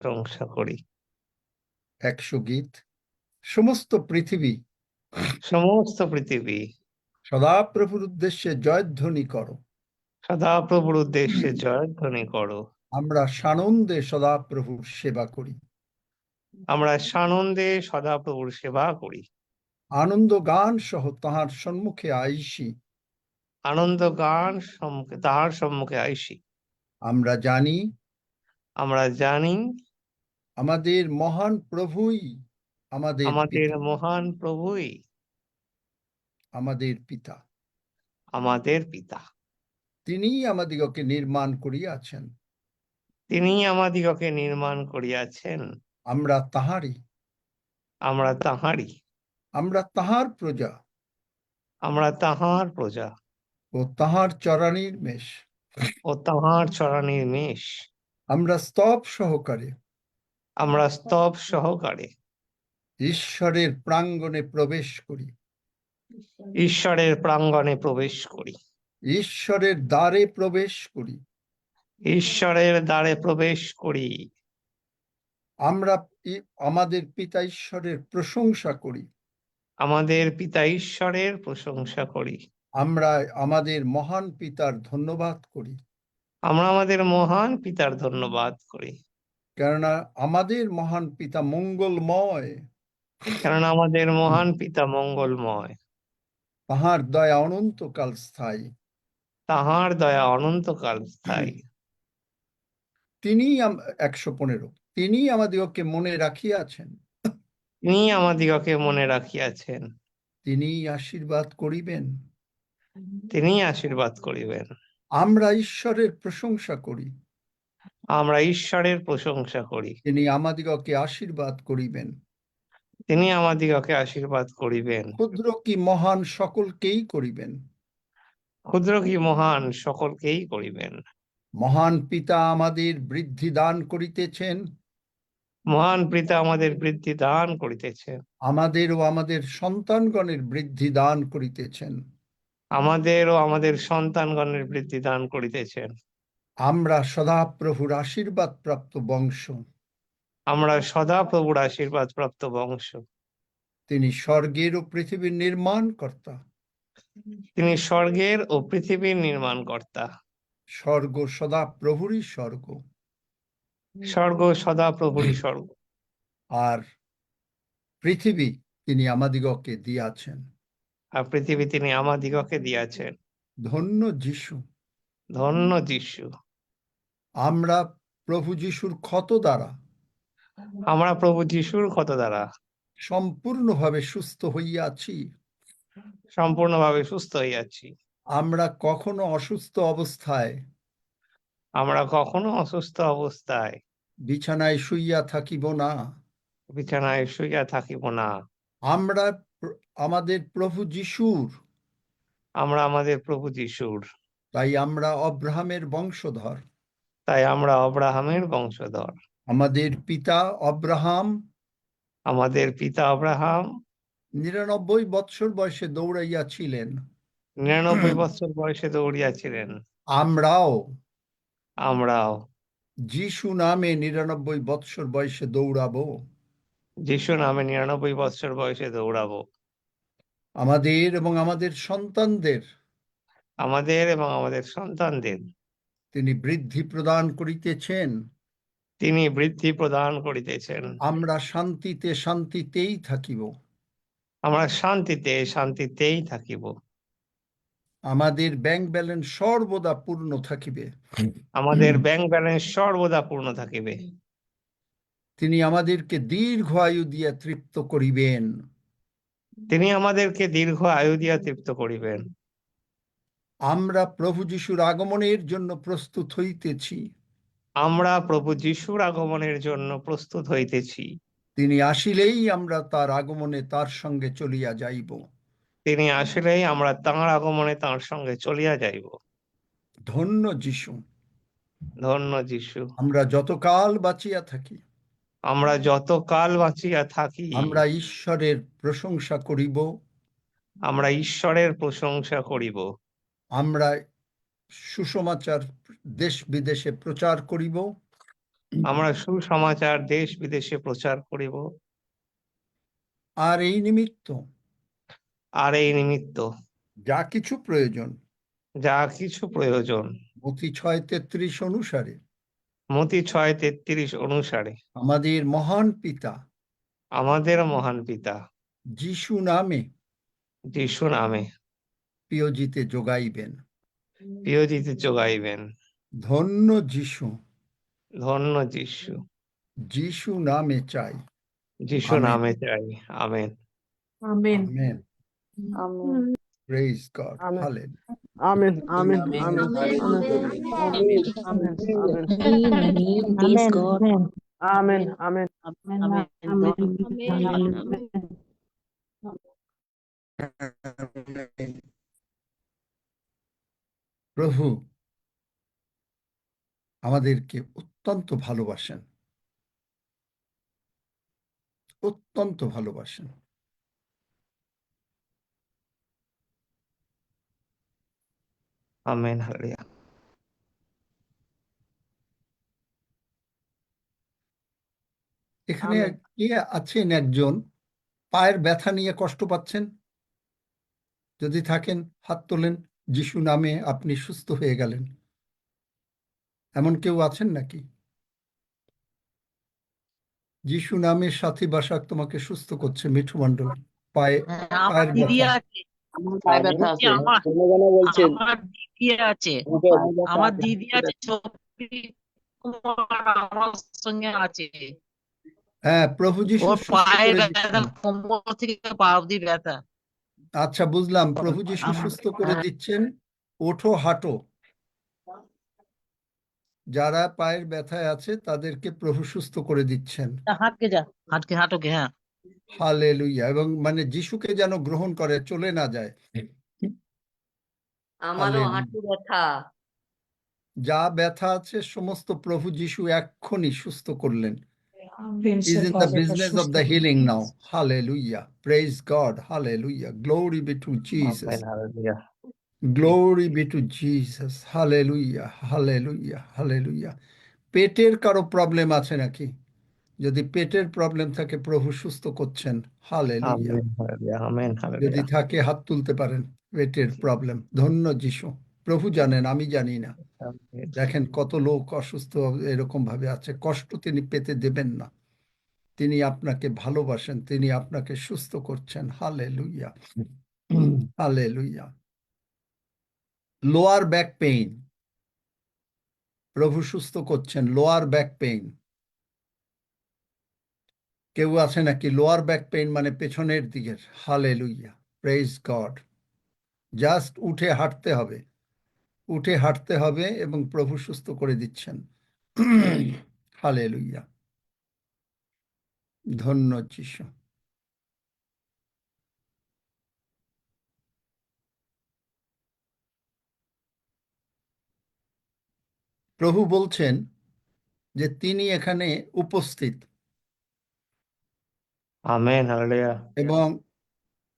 প্রশংসা করি। 100 গীত। সমস্ত পৃথিবী সমস্ত পৃথিবী সদাপ্রভুর উদ্দেশ্যে জয়ধ্বনি করো। সদাপ্রভুর উদ্দেশ্যে জয়ধ্বনি করো। আমরা সানন্দে সদাপ্রভুর সেবা করি। আমরা সানন্দে সদাপ্রভুর সেবা করি। আনন্দ গান সহ তাহার সম্মুখে আইসি। আনন্দ গান তাহার সম্মুখে আইসি। আমরা জানি আমরা জানি আমাদের মহান প্রভুই আমাদের পিতা। মহান প্রভুই আমাদের পিতা। আমাদের পিতা। তিনিই আমাদিগকে নির্মাণ করিয়াছেন। তিনি আমাদিগকে নির্মাণ করিয়াছেন। আমরা তাহারই। আমরা তাহারই। আমরা তাহার প্রজা আমরা তাহার প্রজা ও তাহার চরণীর মেষ। ও তাহার চরণীর মেষ। আমরা স্তব সহকারে আমরা স্তব সহকারে ঈশ্বরের প্রাঙ্গণে প্রবেশ করি। ঈশ্বরের প্রাঙ্গণে প্রবেশ করি। ঈশ্বরের দ্বারে প্রবেশ করি। ঈশ্বরের দ্বারে প্রবেশ করি। আমরা আমাদের পিতা ঈশ্বরের প্রশংসা করি। আমাদের পিতা ঈশ্বরের প্রশংসা করি। আমরা আমাদের মহান পিতার ধন্যবাদ করি। আমরা আমাদের মহান পিতার ধন্যবাদ করি। কেননা আমাদের মহান পিতা মঙ্গলময়। কারণ আমাদের মহান পিতা মঙ্গলময়। তাহার দয়া অনন্তকাল স্থায়ী। তাহার দয়া অনন্তকাল স্থায়ী। তিনি 115 তিনি আমাদিগকে মনে রাখিয়াছেন। তিনি আমাদিগকে মনে রাখিয়াছেন। তিনি আশীর্বাদ করিবেন। তিনি আশীর্বাদ করিবেন। আমরা ঈশ্বরের প্রশংসা করি। আমরা ঈশ্বরের প্রশংসা করি। তিনি আমাদিগকে আশীর্বাদ করিবেন। তিনি আমাদিগকে আশীর্বাদ করিবেন। ক্ষুদ্র কি মহান সকলকেই করিবেন। ক্ষুদ্র কি মহান সকলকেই করিবেন। মহান পিতা আমাদের বৃদ্ধি দান করিতেছেন। মহান পিতা আমাদের বৃদ্ধি দান করিতেছেন। আমাদের ও আমাদের সন্তানগণের বৃদ্ধি দান করিতেছেন। আমাদের ও আমাদের সন্তানগণের বৃদ্ধি দান করিতেছেন। আমরা সদাপ্রভুর আশীর্বাদ প্রাপ্ত বংশ। আমরা সদাপ্রভুর আশীর্বাদ প্রাপ্ত বংশ। তিনি স্বর্গের ও পৃথিবীর নির্মাণকর্তা। তিনি স্বর্গের ও পৃথিবীর নির্মাণকর্তা। স্বর্গ সদাপ্রভুরই স্বর্গ। স্বর্গ সদাপ্রভুরই স্বর্গ। আর পৃথিবী তিনি আমাদিগকে দিয়াছেন। আর পৃথিবী তিনি আমাদিগকে দিয়াছেন। ধন্য যিশু। ধন্য যিশু। আমরা প্রভু যিশুর ক্ষত দ্বারা আমরা প্রভু যিশুর ক্ষত দ্বারা সম্পূর্ণভাবে সুস্থ হইয়াছি। সম্পূর্ণভাবে সুস্থ হইয়াছি। আমরা কখনো অসুস্থ অবস্থায় আমরা কখনো অসুস্থ অবস্থায় বিছানায় শুইয়া থাকিব না। বিছানায় শুইয়া থাকিব না। আমরা আমাদের প্রভু যিশুর। আমরা আমাদের প্রভু যিশুর। তাই আমরা অব্রাহামের বংশধর। তাই আমরা অব্রাহামের বংশধর। আমাদের পিতা অব্রাহাম। আমাদের পিতা অব্রাহাম 99 বৎসর বয়সে দৌড়াইয়াছিলেন। 99 বছর বয়সে দৌড়িয়াছিলেন। আমরাও আমরাও যিশু নামে 99 বৎসর বয়সে দৌড়াবো। যিশু নামে 99 বছর বয়সে দৌড়াবো। আমাদের এবং আমাদের সন্তানদের আমাদের এবং আমাদের সন্তানদের তিনি বৃদ্ধি প্রদান করিতেছেন। তিনি বৃদ্ধি প্রদান করিতেছেন। আমরা শান্তিতে শান্তিতেই থাকিব। আমরা শান্তিতে শান্তিতেই থাকিব। আমাদের ব্যাংক ব্যালেন্স সর্বদা পূর্ণ থাকিবে। আমাদের ব্যাংক ব্যালেন্স সর্বদা পূর্ণ থাকিবে। তিনি আমাদেরকে দীর্ঘ আয়ু দিয়া তৃপ্ত করিবেন। তিনি আমাদেরকে দীর্ঘ আয়ু দিয়া তৃপ্ত করিবেন। আমরা প্রভু যিশুর আগমনের জন্য প্রস্তুত হইতেছি। আমরা প্রভু যিশুর আগমনের জন্য প্রস্তুত হইতেছি। তিনি আসিলেই আমরা তার আগমনে তার সঙ্গে চলিয়া যাইব। তিনি আসলেই আমরা তাঁর আগমনে তাঁর সঙ্গে চলিয়া যাইব। ধন্য যিশু। ধন্য যিশু। আমরা যতকাল বাঁচিয়া থাকি আমরা যতকাল বাঁচিয়া থাকি আমরা ঈশ্বরের প্রশংসা করিব। আমরা ঈশ্বরের প্রশংসা করিব। আমরা সুসমাচার দেশ বিদেশে প্রচার করিব। আমরা সুসমাচার দেশ বিদেশে প্রচার করিব। আর এই নিমিত্ত আর এই নিমিত্ত যা কিছু প্রয়োজন যা কিছু প্রয়োজন মতি 6:33 অনুসারে মতি 6:33 অনুসারে আমাদের মহান পিতা আমাদের মহান পিতা যিশু নামে যিশু নামে প্রিয়জিতে যোগাইবেন। প্রিয়জিতে যোগাইবেন। ধন্য যিশু, ধন্য যিশু, যিশু নামে চাই। যিশু আমেন। নামে চাই। Amen. Amen. Amen. Amen. Praise God. Amen. Hallelujah. Amen. Amen. Amen. Amen. Amen. Amen. Amen. Amen. Amen. Praise God. Amen. Amen. Amen. প্রভু আমাদেরকে অত্যন্ত ভালোবাসেন, অত্যন্ত ভালোবাসেন। আমেন। হালেলুয়া। এখানে আমেন। কে আছেন একজন পায়ের ব্যথা নিয়ে কষ্ট পাচ্ছেন? যদি থাকেন হাত তোলেন। যিশু নামে আপনি সুস্থ হয়ে গেলেন, এমন কেউ আছেন নাকি? যিশু নামে সাথী বাসাক তোমাকে সুস্থ করছে। মিঠু মণ্ডল, পায়ের আমার দিদি ব্যথা। আছে। আমার পায়ে ব্যথা বলছি আছে, আমার জনগণ বলছেন আমার দিদি আছে। আমার পায়ে ব্যথা আমার আছে। দিদি আছে, ছবি কুমার আমার সঙ্গে আছে। হ্যাঁ, প্রভু যিশু ওর সুস্থ পায়ে করে ব্যথা, দিচ্ছেন। কোমর থেকে পা অব্দি ব্যথা। আচ্ছা, বুঝলাম। প্রভু যিশু সুস্থ করে দিচ্ছেন। ওঠো, হাঁটো। যারা পায়ের ব্যথায় আছে তাদেরকে প্রভু সুস্থ করে দিচ্ছেন। হাঁটকে যা, হাঁটোকে। হ্যাঁ, হালেলুয়া। এবং মানে যিশুকে যেন গ্রহণ করে, চলে না যায়। আমারও হালেলুয়া। হাঁটু ব্যথা। যা ব্যথা আছে সমস্ত প্রভু যিশু এক্ষুনি সুস্থ করলেন। Vince He's in the Father, business of the healing now. Hallelujah. Praise God. Hallelujah. Glory be to Jesus. Amen. Hallelujah. Glory be to Jesus. Hallelujah. Hallelujah. Hallelujah. পেটের কারো প্রবলেম আছে নাকি? যদি পেটের প্রবলেম থাকে প্রভু সুস্থ করছেন। হালেলুয়া। আমেন। হালেলুয়া। আমেন। যদি হালেলুয়া। থাকে হাত তুলতে পারেন। পেটের প্রবলেম, ধন্য যিশু। প্রভু জানেন, আমি জানি না। দেখেন কত লোক অসুস্থ এরকম ভাবে আছে। কষ্ট তিনি পেতে দেবেন না। তিনি আপনাকে ভালোবাসেন, তিনি আপনাকে সুস্থ করছেন। Hallelujah. Hallelujah. Lower back pain প্রভু সুস্থ করছেন। লোয়ার ব্যাক পেইন কেউ আছে নাকি? লোয়ার ব্যাক পেইন মানে পেছনের দিকের। হালেলুয়া। Praise god. জাস্ট উঠে হাঁটতে হবে, উঠে হাঁটতে হবে এবং প্রভু সুস্থ করে দিচ্ছেন। হালেলুয়া। ধন্য যিশু। প্রভু বলছেন যে তিনি এখানে উপস্থিত আমেন। হালেলুয়া। এবং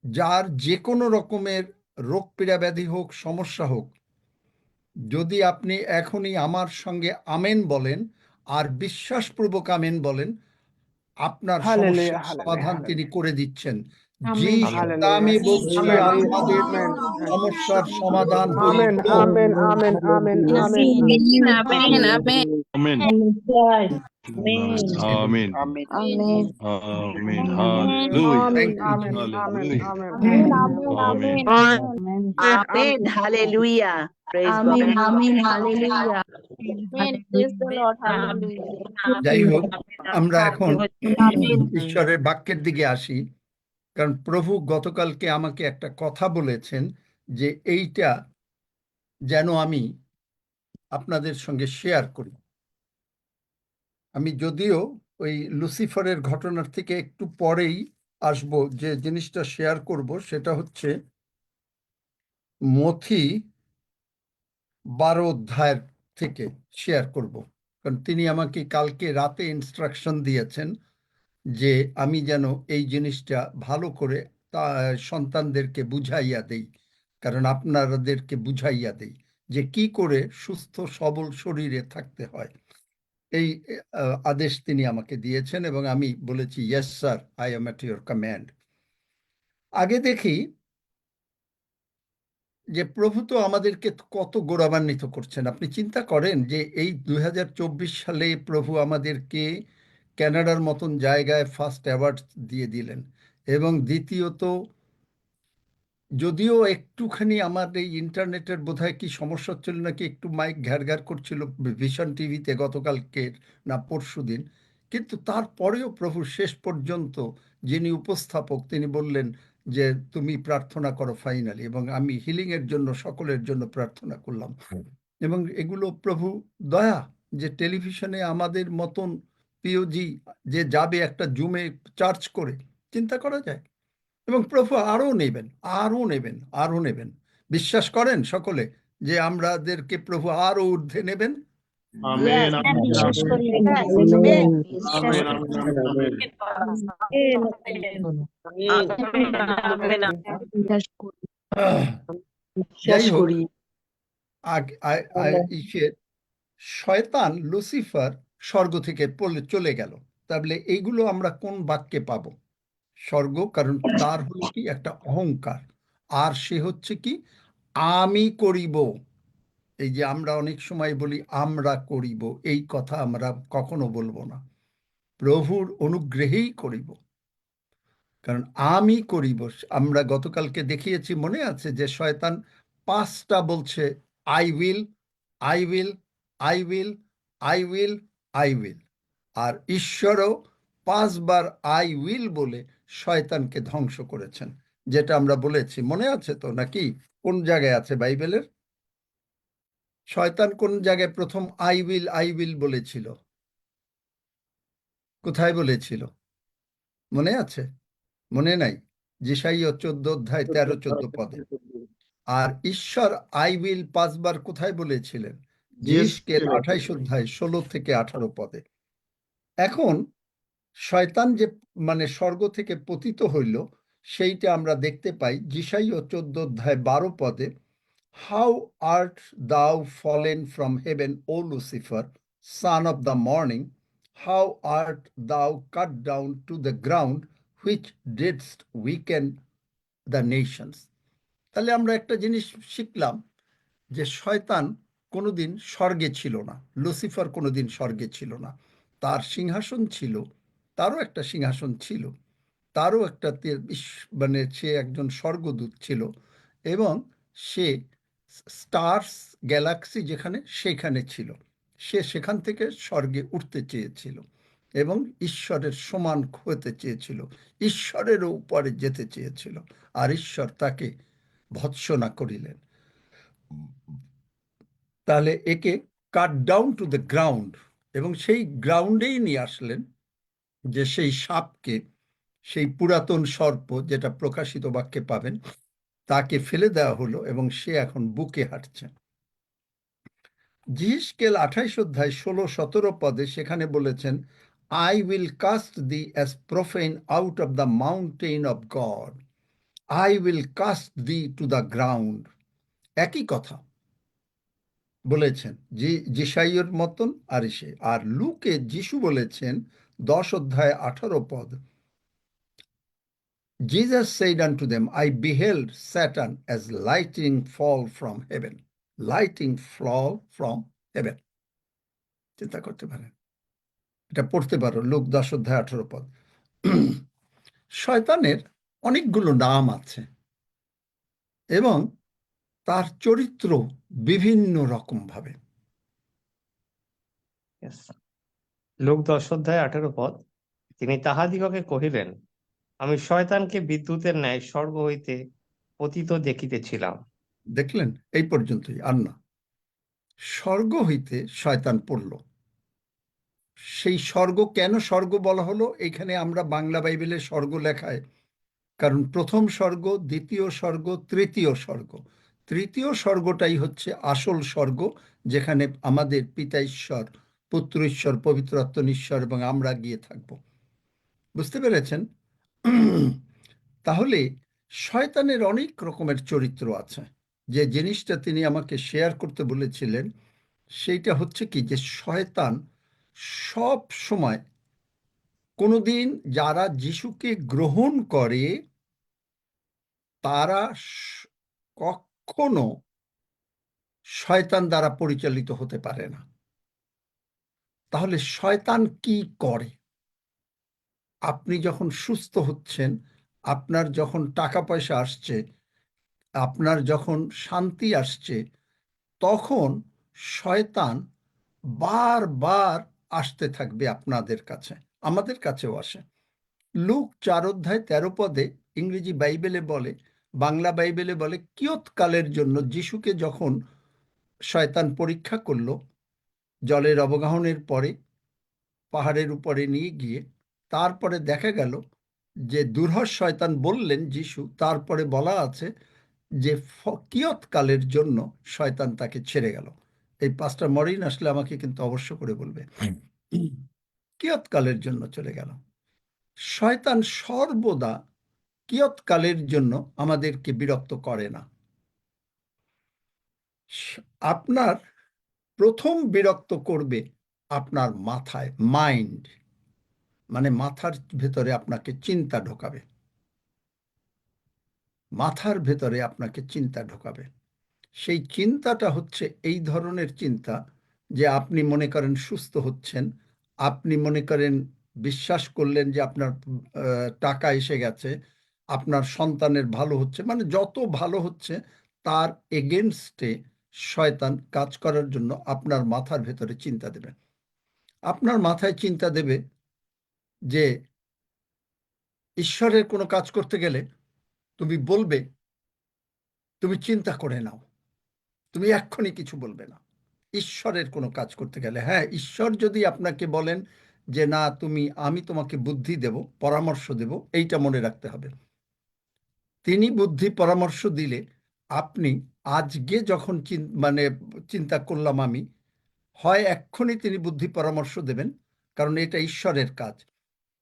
যার যে কোনো রকমের রোগ পীড়া ব্যাধি হোক, সমস্যা হোক, যদি আপনি এখনই আমার সঙ্গে আমেন বলেন আর বিশ্বাসপূর্বক আমেন বলেন, আপনার Hallelujah. সমস্যার সমাধান Hallelujah. তিনি করে দিচ্ছেন। Amen. যিশু Hallelujah. নামে বলছি, Amen. আমাদের Amen. সমস্যার সমাধান হইল। Amen. Amen. Amen. Amen. Amen. Amen, amen, amen. Amen, amen. Amen, amen. Hallelujah. Thank you, Amen. Jesus. Amen. Hallelujah. Amen. Amen. Amen, hallelujah. Praise God. Amen. Hallelujah. Praise the Lord. Hallelujah. যাই হোক, আমরা এখন Amen. ঈশ্বরের বাক্যের দিকে আসি। কারণ প্রভু গতকালকে আমাকে একটা কথা বলেছেন যে এইটা যেন আমি আপনাদের সঙ্গে শেয়ার করি। আমি যদিও ওই লুসিফারের ঘটনার থেকে একটু পরেই আসব, যে জিনিসটা শেয়ার করব সেটা হচ্ছে মথি 12 অধ্যায়ের থেকে শেয়ার করব। কারণ তিনি আমাকে কালকে রাতে ইনস্ট্রাকশন দিয়েছেন যে আমি যেন এই জিনিসটা ভালো করে তা সন্তানদেরকে বুঝাইয়া দেই, কারণ আপনাদেরকে বুঝাইয়া দেই যে কি করে সুস্থ সবল শরীরে থাকতে হয়। এই আদেশ তিনি আমাকে দিয়েছেন এবং আমি বলেছি yes sir, I am at your command. আগে দেখি যে প্রভু তো আমাদেরকে কত গৌরবান্বিত করছেন। আপনি চিন্তা করেন যে এই 2024 সালে প্রভু আমাদেরকে কানাডার মতন জায়গায় ফার্স্ট অ্যাওয়ার্ড দিয়ে দিলেন, এবং দ্বিতীয়ত যদিও একটুখানি আমার এই ইন্টারনেটের বোধহয় কি সমস্যা হচ্ছিল নাকি, একটু মাইক ঘ্যার ঘ্যার করছিল ভিশন টিভিতে গতকালকের না পরশুদিন, কিন্তু তারপরেও প্রভু শেষ পর্যন্ত যিনি উপস্থাপক তিনি বললেন যে তুমি প্রার্থনা করো ফাইনালি, এবং আমি হিলিংয়ের জন্য সকলের জন্য প্রার্থনা করলাম। এবং এগুলো প্রভু দয়া, যে টেলিভিশনে আমাদের মতন পিওজি যে যাবে একটা জুমে চার্জ করে, চিন্তা করা যায়। এবং প্রভু আরও নেবেন, আরও নেবেন, আরও নেবেন। বিশ্বাস করেন সকলে যে আমাদেরকে প্রভু আরও ঊর্ধ্বে নেবেন? আমেন, আমেন, বিশ্বাস আমেন, করি Amen. বিশ্বাস আমেন, করি আমেন, আমেন, বিশ্বাস করি। আহ, যাই হোক, শয়তান লুসিফার স্বর্গ থেকে চলে গেল। তাহলে এইগুলো আমরা কোন বাক্যে পাবো? স্বর্গ, কারণ তার হলো কি একটা অহংকার, আর সে হচ্ছে কি আমি করিব। এই যে আমরা অনেক সময় বলি আমরা করিব, এই কথা আমরা কখনো বলবো না, প্রভুর অনুগ্রহেই করিব, কারণ আমি করিব। আমরা গতকালকে দেখিয়েছি, মনে আছে যে শয়তান 5টা বলছে I will, I will, I will, I will, I will. আর ঈশ্বরও 5বার আই উইল বলে শয়তানকে ধ্বংস করেছেন, যেটা আমরা বলেছি, মনে আছে তো নাকি? কোন জায়গায় আছে বাইবেলের? শয়তান কোন জায়গায় প্রথম আই উইল বলেছিল? কোথায় বলেছিল? মনে আছে? মনে নাই? যেসাইয় 14 অধ্যায় 13-14 পদে। আর ঈশ্বর আই উইল 5বার কোথায় বলেছিলেন? জিসকেল 28 অধ্যায় 16-18 পদে। এখন শয়তান যে মানে স্বর্গ থেকে পতিত হইল, সেইটা আমরা দেখতে পাই যেসাইয় 14 অধ্যায় 12 পদে। How art thou fallen from heaven O Lucifer, son of the morning, how art thou cut down to the ground, which didst weaken the nations? তাহলে আমরা একটা জিনিস শিখলাম যে শয়তান কোনোদিন স্বর্গে ছিল না, লুসিফার কোনোদিন স্বর্গে ছিল না। তার সিংহাসন ছিল, তারও একটা সিংহাসন ছিল, তারও একটা মানে সে একজন স্বর্গদূত ছিল, এবং সে স্টার্স গ্যালাক্সি যেখানে সেখানে ছিল, সে সেখান থেকে স্বর্গে উঠতে চেয়েছিল এবং ঈশ্বরের সমান হতে চেয়েছিল, ঈশ্বরেরও উপরে যেতে চেয়েছিল, আর ঈশ্বর তাকে ভৎসনা করিলেন। তাহলে একে cut down to the ground, এবং সেই গ্রাউন্ডেই নিয়ে আসলেন, যে সেই সাপকে, সেই পুরাতন সর্প যেটা প্রকাশিত বাক্যে পাবেন, তাকে ফেলে দেওয়া হলো এবং সে এখন বুকে হাঁটছে। জিসকেল 28 অধ্যায় 16-17 পদে সেখানে বলেছেন, I will cast thee as profane out of the mountain of God, I will cast thee to the ground. একই কথা বলেছেন যেসাইয়ের মতন। আর লুকে যিশু বলেছেন 10 অধ্যায় 18 পদ, Jesus said unto them, I beheld Satan as lightning fall from heaven. Lightning fall from heaven. চিন্তা করতে পারেন, এটা পড়তে পারো, লুক 10 অধ্যায় 18 পদ। শয়তানের অনেকগুলো নাম আছে এবং তার চরিত্র বিভিন্ন রকম ভাবে। Yes. লুক 10 অধ্যায় 18 পদ, তিনি তাহাদিগকে কহিলেন, আমি শয়তানকে বিদ্যুতের ন্যায় স্বর্গ হইতে পতিত দেখিতেছিলাম। দেখলেন, এই পর্যন্তই, আর না। স্বর্গ হইতে শয়তান পড়ল। সেই স্বর্গ কেন স্বর্গ বলা হলো এখানে আমরা বাংলা বাইবেলে স্বর্গ লেখায়, কারণ প্রথম স্বর্গ, দ্বিতীয় স্বর্গ, তৃতীয় স্বর্গ। তৃতীয় স্বর্গটাই হচ্ছে আসল স্বর্গ, যেখানে আমাদের পিতা ঈশ্বর, পুত্র ঈশ্বর, পবিত্র আত্মা ঈশ্বর এবং আমরা গিয়ে থাকব। বুঝতে পেরেছেন? তাহলে শয়তানের অনেক রকমের চরিত্র আছে। যে জিনিসটা তিনি আমাকে শেয়ার করতে বলেছিলেন সেইটা হচ্ছে কি, যে শয়তান সব সময় কোনোদিন যারা যিশুকে গ্রহণ করে তারা কখনো শয়তান দ্বারা পরিচালিত হতে পারে না। তাহলে শয়তান কি করে? আপনি যখন সুস্থ হচ্ছেন, আপনার যখন টাকা পয়সা আসছে, আপনার যখন শান্তি আসছে, তখন শয়তান বারবার আসতে থাকবে আপনাদের কাছে, আমাদের কাছেও আসে। লুক 4:13 ইংরেজি বাইবেলে বলে, বাংলা বাইবেলে বলে, কিয়ৎকালের জন্য যিশুকে যখন শয়তান পরীক্ষা করলো জলের অবগাহনের পরে পাহাড়ের উপরে নিয়ে গিয়ে, তারপরে দেখা গেল যে দুর্ধর্ষ শয়তান বললেন যিশু, তারপরে বলা আছে যে কিয়ৎকালের জন্য শয়তান তাকে ছেড়ে গেল। এই পাস্টার মরিন আসলে আমাকে কিন্তু অবশ্য করে বলবে কিয়ৎকালের জন্য চলে গেল। শয়তান সর্বদা কিয়ৎকালের জন্য আমাদেরকে বিরক্ত করে না। আপনার প্রথম বিরক্ত করবে আপনার মাথায়, মাইন্ড, মানে মাথার ভেতরে আপনাকে চিন্তা ঢোকাবে, মাথার ভেতরে আপনাকে চিন্তা ঢোকাবে। সেই চিন্তাটা হচ্ছে এই ধরনের চিন্তা যে আপনি মনে করেন সুস্থ হচ্ছেন, আপনি মনে করেন বিশ্বাস করলেন যে আপনার টাকা এসে গেছে, আপনার সন্তানের ভালো হচ্ছে, মানে যত ভালো হচ্ছে তার এগেনস্টে শয়তান কাজ করার জন্য আপনার মাথার ভেতরে চিন্তা দেবে। আপনার মাথায় চিন্তা দেবে যে ঈশ্বরের কোনো কাজ করতে গেলে তুমি বলবে, তুমি চিন্তা করে নাও, তুমি এক্ষুনি কিছু বলবে না। ঈশ্বরের কোনো কাজ করতে গেলে, হ্যাঁ, ঈশ্বর যদি আপনাকে বলেন যে না আমি তোমাকে বুদ্ধি দেব, পরামর্শ দেব, এইটা মনে রাখতে হবে। তিনি বুদ্ধি পরামর্শ দিলে আপনি আজকে যখন মানে চিন্তা করলাম আমি, হয় এক্ষুনি তিনি বুদ্ধি পরামর্শ দেবেন, কারণ এটা ঈশ্বরের কাজ,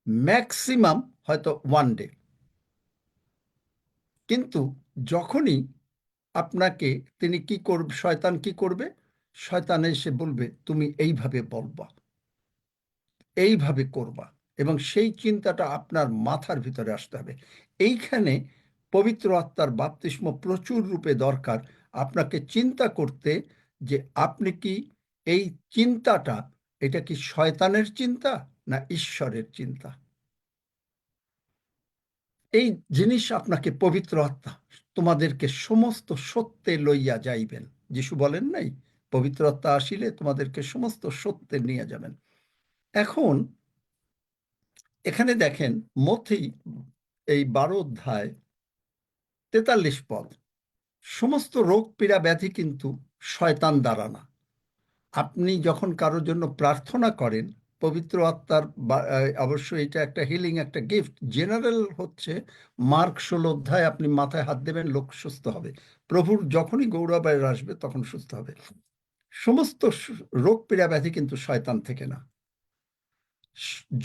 ম্যাক্সিমাম হয়তো 1 ডে। কিন্তু যখনই আপনাকে তিনি কি করবে, শয়তান কি করবে, শয়তান এসে বলবে তুমি এইভাবে বলবা, এইভাবে করবা, এবং সেই চিন্তাটা আপনার মাথার ভিতরে আসতে হবে। এইখানে পবিত্র আত্মার বাপ্তিস্ম প্রচুর রূপে দরকার, আপনাকে চিন্তা করতে যে আপনি কি এই চিন্তাটা, এটা কি শয়তানের চিন্তা না ঈশ্বরের চিন্তা। এই জিনিস আপনাকে পবিত্র আত্মা তোমাদেরকে সমস্ত সত্যে লইয়া যাইবেন। যিশু বলেন নাই, পবিত্র আত্মা আসিলে তোমাদেরকে সমস্ত সত্যে নিয়ে যাবেন। এখন এখানে দেখেন মথি এই 12:43 সমস্ত রোগ পীড়া ব্যাধি কিন্তু শয়তান দ্বারা না। আপনি যখন কারোর জন্য প্রার্থনা করেন, পবিত্র আত্মার অবশ্যই এটা একটা হিলিং, একটা গিফট। জেনারেল হচ্ছে মার্ক 16 আপনি মাথায় হাত দেবেন, লোক সুস্থ হবে। প্রভুর যখনই গৌরবায়ন আসবে তখন সুস্থ হবে। সমস্ত রোগ পীড়া ব্যাধি কিন্তু শয়তান থেকে না।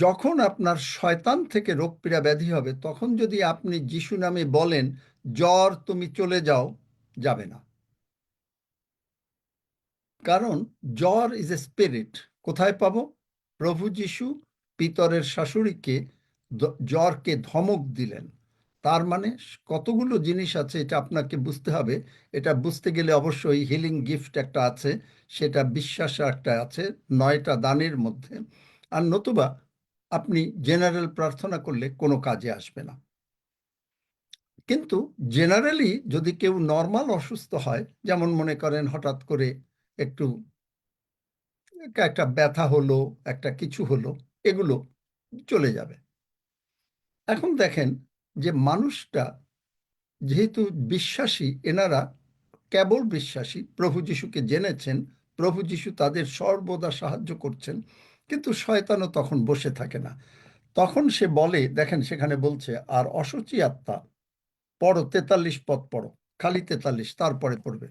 যখন আপনার শয়তান থেকে রোগ পীড়া ব্যাধি হবে, তখন যদি আপনি যিশু নামে বলেন জ্বর তুমি চলে যাও, যাবে না। কারণ জ্বর ইজ এ স্পিরিট। কোথায় পাবো? প্রভু যিশু পিতরের শাশুড়িকে জ্বরকে ধমক দিলেন। তার মানে কতগুলো জিনিস আছে, এটা আপনাকে বুঝতে হবে। এটা বুঝতে গেলে অবশ্যই হিলিং গিফট একটা আছে, সেটা বিশ্বাস একটা আছে 9টা দানের মধ্যে, আর নতুবা আপনি জেনারেল প্রার্থনা করলে কোনো কাজে আসবে না। কিন্তু জেনারেলি যদি কেউ নর্মাল অসুস্থ হয়, যেমন মনে করেন হঠাৎ করে একটু একটা ব্যথা হলো, একটা কিছু হলো, এগুলো চলে যাবে। এখন দেখেন যে মানুষটা যেহেতু বিশ্বাসী, এনারা কেবল বিশ্বাসী, প্রভু যিশুকে জেনেছেন, প্রভু যিশু তাদের সর্বদা সাহায্য করছেন, কিন্তু শয়তানও তখন বসে থাকে না। তখন সে বলে, দেখেন সেখানে বলছে, আর অসুচি আত্মা, পড়ো 43 পদ পড়ো, খালি 43, তারপরে পড়বে।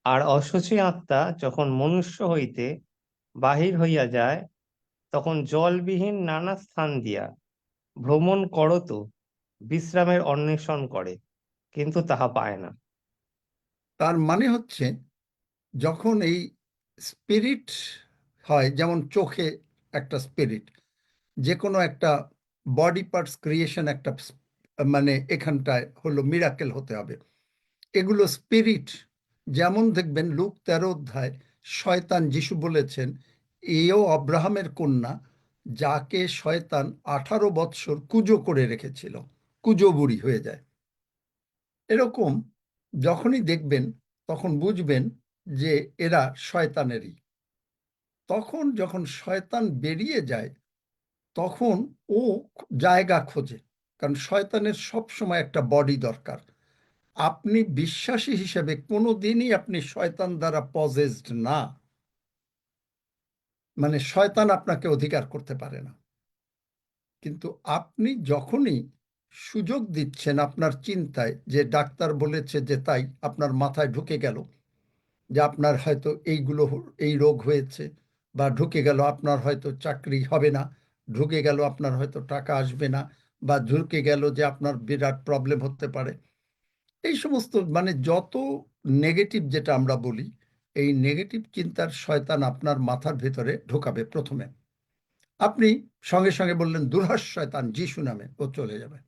আর অসুচি আত্মা যখন মনুষ্য হইতে বাহির হইয়া যায়, তখন জলবিহীন নানা স্থান দিয়া ভ্রমণ করত, বিশ্রামের অন্বেষণ করে, কিন্তু তাহা পায় না। তার মানে হচ্ছে যখন এই স্পিরিট হয়, যেমন চোখে একটা স্পিরিট, যে কোনো একটা বডি পার্টস ক্রিয়েশন একটা মানে এখানটায় হলো মিরাকেল হতে হবে। এগুলো স্পিরিট। যেমন দেখবেন লুক 13 অধ্যায় শয়তান, যিশু বলেছেন এও আব্রাহামের কন্যা, যাকে শয়তান 18 বৎসর কুজো করে রেখেছিল, কুজো বুড়ি হয়ে যায়। এরকম যখনই দেখবেন তখন বুঝবেন যে এরা শয়তানেরই। তখন যখন শয়তান বেরিয়ে যায় তখন ও জায়গা খোঁজে, কারণ শয়তানের সব সময় একটা বডি দরকার। আপনি বিশ্বাসী হিসেবে কোনোদিনই আপনি শয়তান দ্বারা পজেসড না, মানে শয়তান আপনাকে অধিকার করতে পারে না। কিন্তু আপনি যখনই সুযোগ দিচ্ছেন আপনার চিন্তায়, যে ডাক্তার বলেছে যে তাই আপনার মাথায় ঢুকে গেল যে আপনার হয়তো এইগুলো এই রোগ হয়েছে, বা ঢুকে গেল আপনার হয়তো চাকরি হবে না, ঢুকে গেল আপনার হয়তো টাকা আসবে না, বা ঢুকে গেল যে আপনার বিরাট প্রবলেম হতে পারে, এই সমস্ত মানে যত নেগেটিভ যেটা আমরা বলি, এই নেগেটিভ চিন্তার শয়তান আপনার মাথার ভেতরে ঢোকাবে প্রথমে। আপনি সঙ্গে সঙ্গে বললেন দুরহাস শয়তান যিশু নামে, ও চলে যাবে।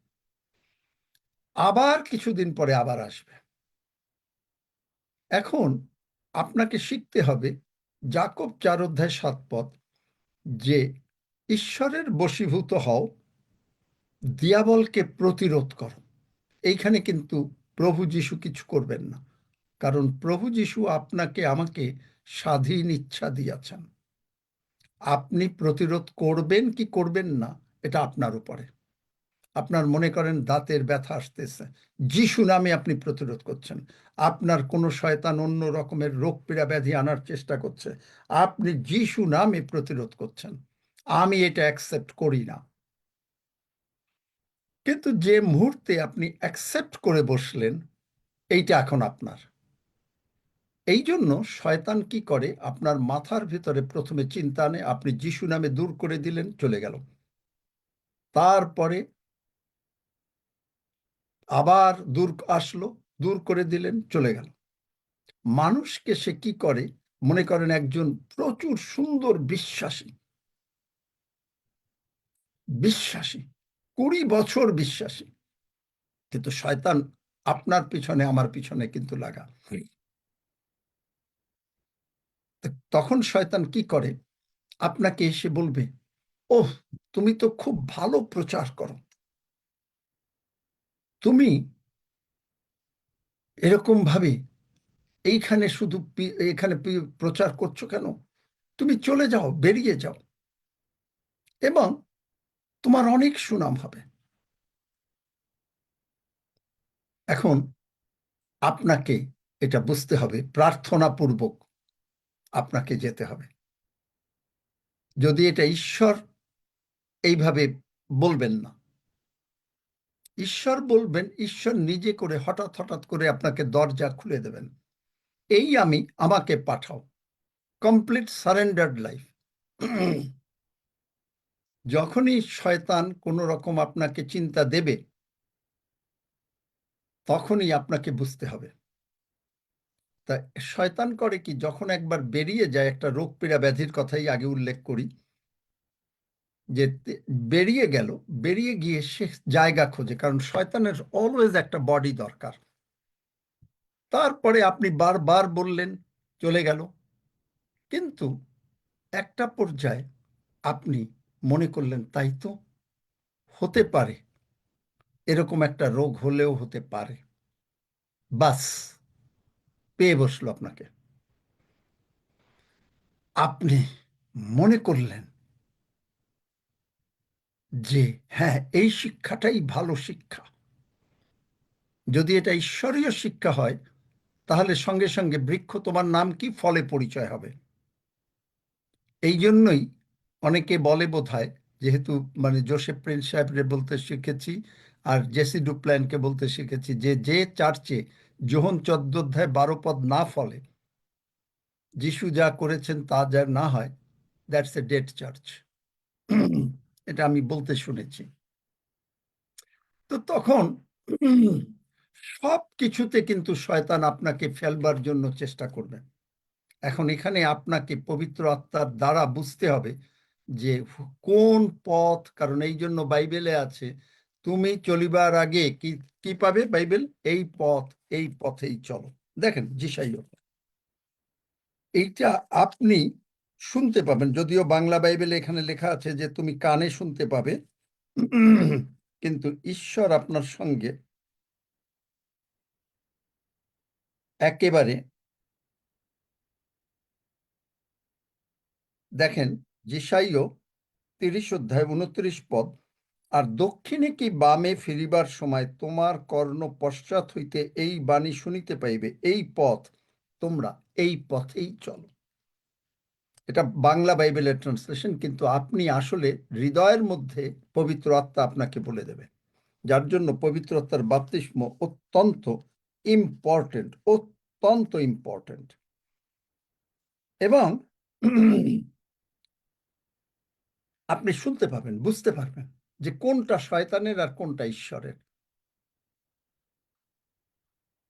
আবার কিছুদিন পরে আবার আসবে। এখন আপনাকে শিখতে হবে যাকব 4 অধ্যায় 7 পদ, যে ঈশ্বরের বশীভূত হও, দিয়াবলকে প্রতিরোধ করো। এইখানে কিন্তু প্রভু যিশু কিছু করবেন না, কারণ প্রভু যিশু আপনাকে আমাকে স্বাধীন ইচ্ছা দিয়েছেন। আপনি প্রতিরোধ করবেন কি করবেন না এটা আপনার উপরে। আপনার মনে করেন দাঁতের ব্যথা আসতেছে, যিশু নামে আপনি প্রতিরোধ করছেন। আপনার কোনো শয়তান অন্য রকমের রোগ পীড়া ব্যাধি আনার চেষ্টা করছে, আপনি যিশু নামে প্রতিরোধ করছেন। আমি এটা অ্যাকসেপ্ট করি না। কিন্তু যে মুহূর্তে আপনি অ্যাকসেপ্ট করে বসলেন, এইটা এখন আপনার। এই জন্য শয়তান কি করে, আপনার মাথার ভিতরে প্রথমে চিন্তা আনে, আপনি যিশু নামে দূর করে দিলেন, চলে গেল। তারপরে আবার দূর আসলো, দূর করে দিলেন, চলে গেল। মানুষকে সে কি করে, মনে করেন একজন প্রচুর সুন্দর বিশ্বাসী, 20 বছর বিশ্বাসী, কিন্তু শয়তান আপনার পিছনে আমার পিছনে কিন্তু লাগা। তখন শয়তান কি করে, আপনাকে এসে বলবে, ওহ তুমি তো খুব ভালো প্রচার করো, তুমি এরকম ভাবে এইখানে শুধু এখানে প্রচার করছো কেন, তুমি চলে যাও, বেরিয়ে যাও, এবং তোমার অনেক সুনাম হবে। এখন আপনাকে এটা বুঝতে হবে, প্রার্থনা পূর্বক আপনাকে যেতে হবে। যদি এটা ঈশ্বর এইভাবে বলবেন না, ঈশ্বর বলবেন, ঈশ্বর নিজে করে হঠাৎ হঠাৎ করে আপনাকে দরজা খুলে দেবেন, এই আমি, আমাকে পাঠাও, কমপ্লিট সারেন্ডার্ড লাইফ। যখনই শয়তান কোনো রকম আপনাকে চিন্তা দেবে, তখনই আপনাকে বুঝতে হবে। তা শয়তান করে কি, যখন একবার বেরিয়ে যায়, একটা রোগ পীড়া ব্যাধির কথাই আগে উল্লেখ করি, যে বেরিয়ে গেল, বেরিয়ে গিয়ে সে জায়গা খোঁজে, কারণ শয়তানের অলওয়েজ একটা বডি দরকার। তারপরে আপনি বারবার বললেন, চলে গেল। কিন্তু একটা পর্যায়ে আপনি মনে করলেন, তাই তো হতে পারে, এরকম একটা রোগ হলেও হতে পারে, বাস পেয়ে বসলো আপনাকে। আপনি মনে করলেন যে হ্যাঁ, এই শিক্ষাটাই ভালো শিক্ষা। যদি এটা ঈশ্বরীয় শিক্ষা হয়, তাহলে সঙ্গে সঙ্গে বৃক্ষ তোমার নাম কি, ফলে পরিচয় হবে। এই জন্যই অনেকে বলে বোধহয়, যেহেতু মানে জোসেফ প্রিন্স সাহেবরে বলতে শিখেছি আর জেসি ডুপ্ল্যানকে বলতে শিখেছি, যে যে চার্চে যোহন 14 অধ্যায় 12 পদ না ফলে, যিশু যা করেছেন তা যা না হয়, দ্যাটস এ ডেড চার্চ। এটা আমি বলতে শুনেছি। তো তখন সব কিছুতে কিন্তু শয়তান আপনাকে ফেলবার জন্য চেষ্টা করবে। এখন এখানে আপনাকে পবিত্র আত্মার দ্বারা বুঝতে হবে যে কোন পথ, কারণ এই জন্য বাইবেলে আছে, তুমি চলিবার আগে কি কি পাবে বাইবেল? এই পথ, এই পথেই চলো। দেখেন যিশাইয়া, এইটা আপনি শুনতে পাবেন, যদিও বাংলা বাইবেলে এখানে লেখা আছে যে তুমি কানে শুনতে পাবে, কিন্তু ঈশ্বর আপনার সঙ্গে একেবারে, দেখেন যিশাইয়া 30 অধ্যায় 29 পদ, আর দক্ষিণে কি বামে ফিরিবার সময় তোমার কর্ণ পশ্চাৎ হইতে এই বাণী শুনিতে পাইবে, এই পথ, তোমরা এই পথেই চলো। এটা বাংলা বাইবেলের ট্রান্সলেশন, কিন্তু আপনি আসলে হৃদয়ের মধ্যে পবিত্র আত্মা আপনাকে বলে দেবে, যার জন্য পবিত্র আত্মার বাপ্তিস্ম অত্যন্ত ইম্পর্টেন্ট, অত্যন্ত ইম্পর্টেন্ট। এবং আপনি শুনতে পাবেন, বুঝতে পারবেন যে কোনটা শয়তানের আর কোনটা ঈশ্বরের।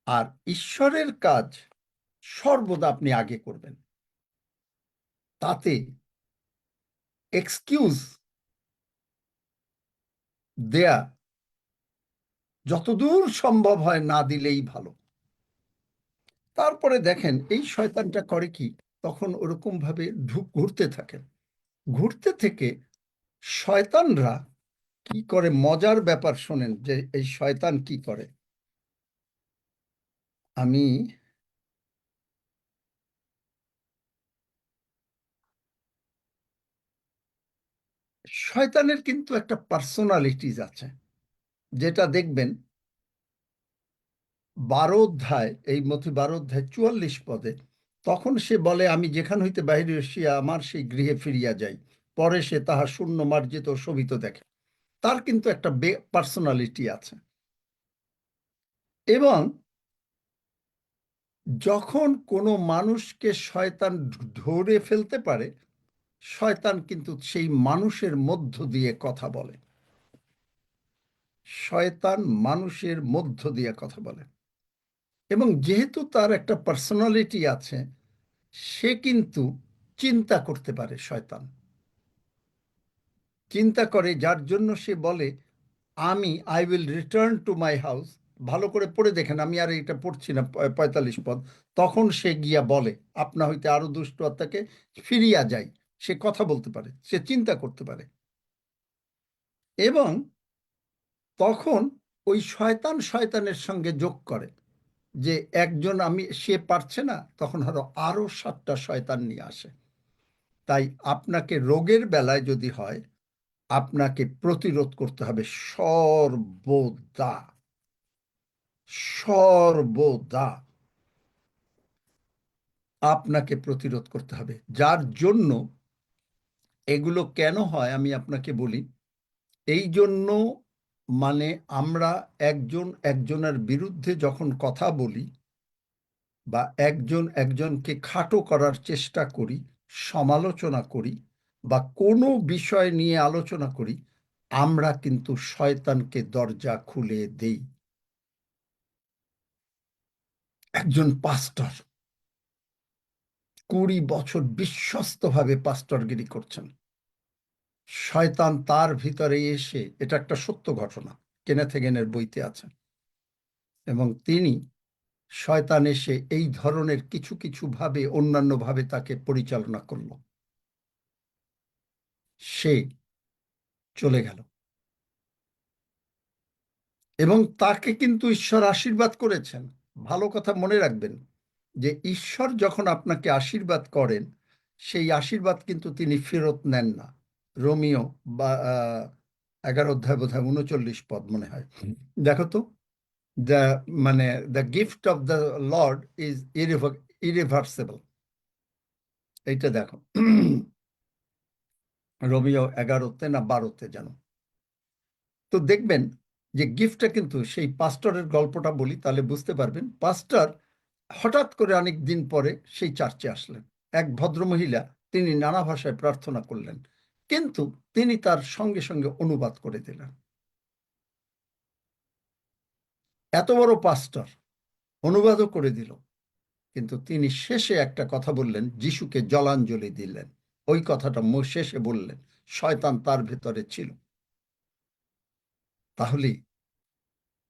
আর ঈশ্বরের কাজ সর্বদা আপনি আগে করবেন, তাতে এক্সকিউজ দেয়া যতদূর সম্ভব হয় না দিলেই ভালো। তারপরে দেখেন এই শয়তানটা করে কি, তখন ওরকম ভাবে ঘুরতে থাকে, ঘুরতে থেকে শয়তানরা কি করে, মজার ব্যাপার শোনেন যে এই শয়তান কি করে। আমি শয়তানের কিন্তু একটা পার্সোনালিটিস আছে, যেটা দেখবেন 12 অধ্যায়, এই মথি 12 অধ্যায় 44 পদে, তখন সে বলে, আমি যেখান হইতে বাহিরে আসিয়া আমার সেই গৃহে ফিরিয়া যাই, পরে সে তাহা শূন্য মার্জিত শোভিত দেখে। তার কিন্তু একটা পার্সোনালিটি আছে। এবং যখন কোনো মানুষকে শয়তান ধরে ফেলতে পারে, শয়তান কিন্তু সেই মানুষের মধ্য দিয়ে কথা বলে, শয়তান মানুষের মধ্য দিয়ে কথা বলে। এবং যেহেতু তার একটা পার্সোনালিটি আছে, সে কিন্তু চিন্তা করতে পারে, শয়তান চিন্তা করে, যার জন্য সে বলে, I will return to my house. ভালো করে পড়ে দেখেন, আমি আর এটা পড়ছি না, 45 পদ। তখন সে গিয়া বলে, আপনা হইতে আরো দুষ্ট আত্মাকে ফিরিয়া যাই। সে কথা বলতে পারে, সে চিন্তা করতে পারে। এবং তখন ওই শয়তান শয়তানের সঙ্গে যোগ করে যে একজন সে পারছে না, তখন আরো 7টা শয়তান নিয়ে আসে। তাই আপনাকে রোগের বেলায় যদি হয়, আপনাকে প্রতিরোধ করতে হবে সর্বদা, সর্বদা আপনাকে প্রতিরোধ করতে হবে। যার জন্য এগুলো কেন হয় আমি আপনাকে বলি। এই জন্য, মানে আমরা একজন একজনের বিরুদ্ধে যখন কথা বলি বা একজন একজনকে খাটো করার চেষ্টা করি, সমালোচনা করি, বা কোনো বিষয় নিয়ে আলোচনা করি, আমরা কিন্তু শয়তানকে দরজা খুলে দেই। একজন পাস্টর 20 বছর বিশ্বস্তভাবে পাস্টরগিরি করছেন, শয়তান তার ভিতরে এসে, এটা একটা সত্য ঘটনা, কেনেথ হেগেনের বইতে আছে, এবং শয়তান এসে এই ধরনের কিছু কিছু ভাবে, অন্যান্য ভাবে তাকে পরিচালনা করলো, সে চলে গেল। এবং তাকে কিন্তু ঈশ্বর আশীর্বাদ করেছেন। ভালো কথা মনে রাখবেন যে ঈশ্বর যখন আপনাকে আশীর্বাদ করেন, সেই আশীর্বাদ কিন্তু তিনি ফেরত নেন না। রোমিও বা 11 অধ্যায় বোধহয় 39 পদ মনে হয়, দেখো তো, the gift of the Lord is irreversible. এইটা দেখো, রোমিও 11-তে না 12-তে যেন। তো দেখবেন যে গিফটটা কিন্তু, সেই পাস্টরের গল্পটা বলি তাহলে বুঝতে পারবেন। পাস্টর হঠাৎ করে অনেক দিন পরে সেই চার্চে আসলেন। এক ভদ্রমহিলা, তিনি নানা ভাষায় প্রার্থনা করলেন, কিন্তু তিনি তার সঙ্গে সঙ্গে অনুবাদ করে দিলেন। এত বড় পাস্টর অনুবাদও করে দিল। কিন্তু তিনি শেষে একটা কথা বললেন, যিশুকে জলাঞ্জলি দিলেন। ওই কথাটা শেষে বললেন, শয়তান তার ভেতরে ছিল। তাহলে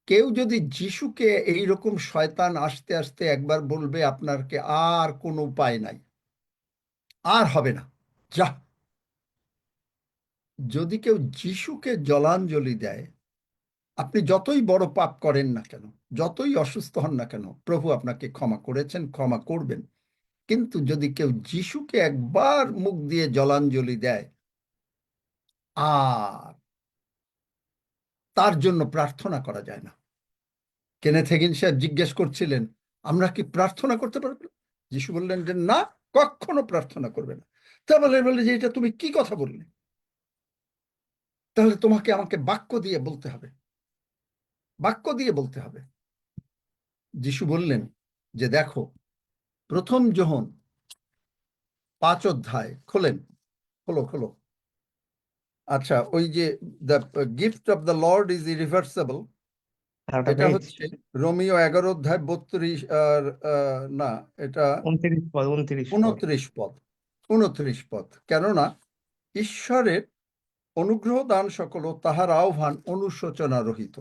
কেউ যদি যিশুকে এইরকম শয়তান আসতে আসতে একবার বলবে আপনাকে আর কোনো উপায় নাই, আর হবে না, যা, যদি কেউ যিশুকে জলাঞ্জলি দেয়, আপনি যতই বড় পাপ করেন না কেন, যতই অসুস্থ হন না কেন, প্রভু আপনাকে ক্ষমা করেছেন, ক্ষমা করবেন। কিন্তু যদি কেউ যিশুকে একবার মুখ দিয়ে জলাঞ্জলি দেয়, আর তার জন্য প্রার্থনা করা যায় না। কেনেথ হেগিন সাহেব জিজ্ঞেস করছিলেন, আমরা কি প্রার্থনা করতে পারবো? যিশু বললেন যে না, কখনো প্রার্থনা করবে না। তা বলে যে এটা তুমি কি কথা বললে? তাহলে তোমাকে আমাকে বাক্য দিয়ে বলতে হবে, বাক্য দিয়ে বলতে হবে। যিশু বললেন যে দেখো, প্রথম যোহন 5 অধ্যায় খোলেন, খোলো খোলো। আচ্ছা, ওই যে the gift of the Lord is irreversible, একটা এটা পেজ, হচ্ছে রোমিও 11 অধ্যায় 32 আর না, এটা 29 পদ, 29 পদ। 29 পদ, 29 পদ। কেননা ঈশ্বরের অনুগ্রহ দান সকল ও তাহার আহ্বান অনুশোচনা রহিত।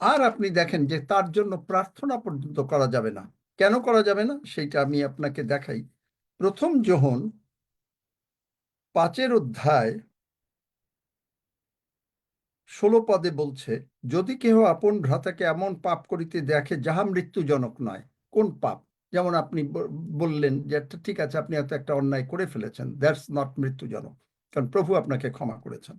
আর আপনি দেখেন যে তার জন্য প্রার্থনা পর্যন্ত করা যাবে না। কেন করা যাবে না সেইটা আমি আপনাকে দেখাই। প্রথম যোহন 5 অধ্যায় 16 পদে বলছে, যদি কেহ আপন ভ্রাতাকে এমন পাপ করিতে দেখে যাহা মৃত্যুজনক নয়। কোন পাপ? যেমন আপনি বললেন যে ঠিক আছে, আপনি হয়তো একটা অন্যায় করে ফেলেছেন, দ্যাটস নট মৃত্যুজনক, কারণ প্রভু আপনাকে ক্ষমা করেছেন।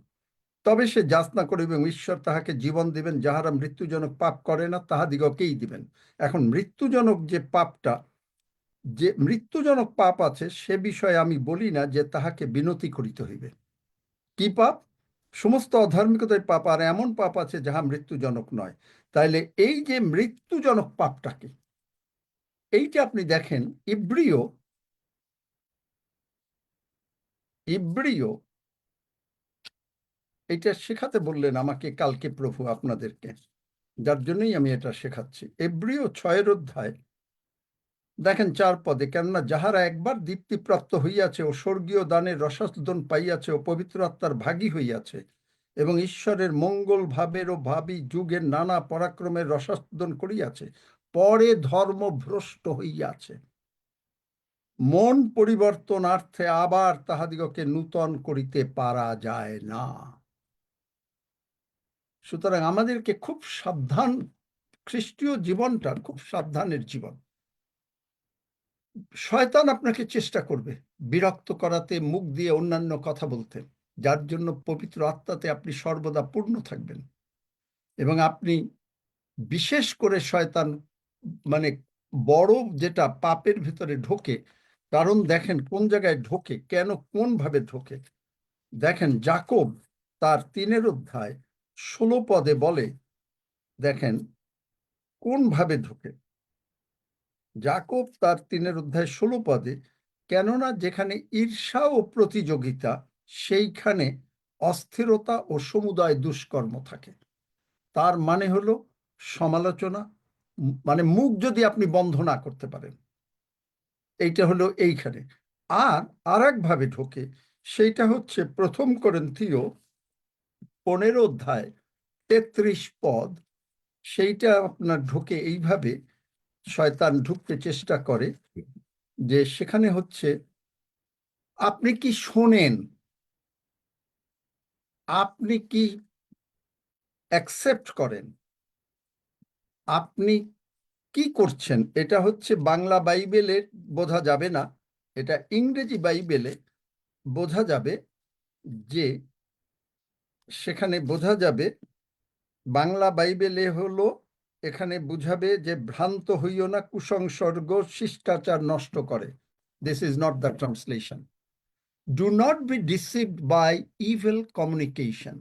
তবে সে যাচনা করিবে এবং ঈশ্বর তাহাকে জীবন দিবেন, যাহারা মৃত্যুজনক পাপ করে না তাহাদিগকেই দিবেন। এখন মৃত্যুজনক যে পাপটা, যে মৃত্যুজনক পাপ আছে, সে বিষয়ে আমি বলি না যে তাহাকে বিনতি করিতে হইবে। কি পাপ? সমস্ত অধার্মিকতায় পাপ, আর এমন পাপ আছে যাহা মৃত্যুজনক নয়। তাইলে এই যে মৃত্যুজনক পাপটাকে, এইটা আপনি দেখেন ইব্রিয় এটা শেখাতে বললেন আমাকে কালকে প্রভু আপনাদেরকে, যার জন্যই আমি এটা শেখাচ্ছি। ইব্রিয় 6 অধ্যায় দেখেন 4 পদে, কেননা যাহারা একবার দীপ্তিপ্রাপ্ত হইয়াছে ও স্বর্গীয় দানের রসাস্পদন পাইয়াছে ও পবিত্র আত্মার ভাগী হইয়াছে এবং ঈশ্বরের মঙ্গল ভাবের ও ভাবী যুগের নানা পরাক্রমের রসাস্পদন করিয়াছে, পরে ধর্মভ্রষ্ট হইয়াছে, মন পরিবর্তনার্থে আবার তাহাদিগকে নূতন করিতে পারা যায় না। সুতরাং আমাদেরকে খুব সাবধান, খ্রিস্টীয় জীবনটা খুব সাবধানের জীবন। শয়তান আপনাকে চেষ্টা করবে বিরক্ত করাতে, মুখ দিয়ে অন্যান্য কথা বলতে, যার জন্য পবিত্র আত্মাতে আপনি সর্বদা পূর্ণ থাকবেন। এবং আপনি বিশেষ করে শয়তান মানে বড় যেটা পাপের ভিতরে ঢোকে, কারণ দেখেন কোন জায়গায় ঢোকে, কেন কোন ভাবে ঢোকে। দেখেন যাকব তার 3 অধ্যায় 16 পদে বলে, দেখেন কোন ভাবে ঢোকে। যাকব তার 3 অধ্যায় 16 পদে, কেননা যেখানে ঈর্ষা ও প্রতিযোগিতা, সেইখানে অস্থিরতা ও সমুদয় দুষ্কর্ম থাকে। তার মানে হলো সমালোচনা, মানে মুখ যদি আপনি বন্ধ না করতে পারেন, এইটা হলো এইখানে। আর এক ভাবে ঢোকে, সেইটা হচ্ছে 1 কোরিন্থীয় 15 অধ্যায় 33 পদ। সেইটা আপনার ঢোকে এইভাবে, শয়তান ঢুকতে চেষ্টা করে যে সেখানে হচ্ছে আপনি কি শোনেন, আপনি কি অ্যাকসেপ্ট করেন, আপনি কি করছেন। এটা হচ্ছে বাংলা বাইবেলে বোঝা যাবে না, এটা ইংরেজি বাইবেলে বোঝা যাবে। যে সেখানে বোঝা যাবে, বাংলা বাইবেলে হলো এখানে বুঝাবে যে ভ্রান্ত হইও না, কুসংসর্গ শিষ্টাচার নষ্ট করে। This is not the translation. Do not be deceived by evil communication.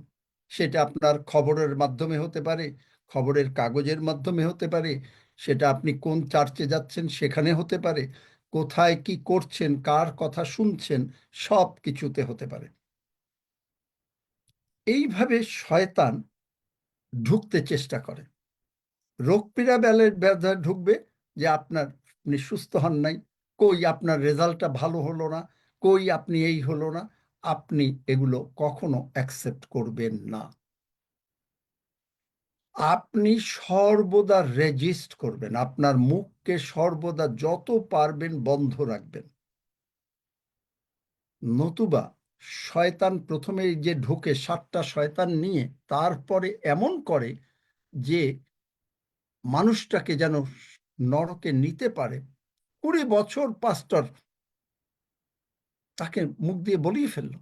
সেটা আপনার খবরের মাধ্যমে হতে পারে, খবরের কাগজের মাধ্যমে হতে পারে, সেটা আপনি কোন চার্চে যাচ্ছেন সেখানে হতে পারে, কোথায় কি করছেন, কার কথা শুনছেন, সব কিছুতে হতে পারে। এইভাবে শয়তান ঢুকতে চেষ্টা করে। রোগ পীড়া ব্যথা ঢুকবে, যে আপনার আপনি সুস্থ হন নাই, কই আপনার রেজাল্টটা ভালো হলো না, কই আপনি এই হলো না, আপনি এগুলো কখনো অ্যাকসেপ্ট করবেন না। আপনি সর্বদা রেজিস্ট করবেন, আপনার মুখকে সর্বদা যত পারবেন বন্ধ রাখবেন। নতুবা শয়তান প্রথমে যে ঢোকে 7টা শয়তান নিয়ে, তারপরে এমন করে যে মানুষটাকে যেন নরকে নিতে পারে। 20 বছর পাস্টর তাকে মুখ দিয়ে বলিয়ে ফেলল,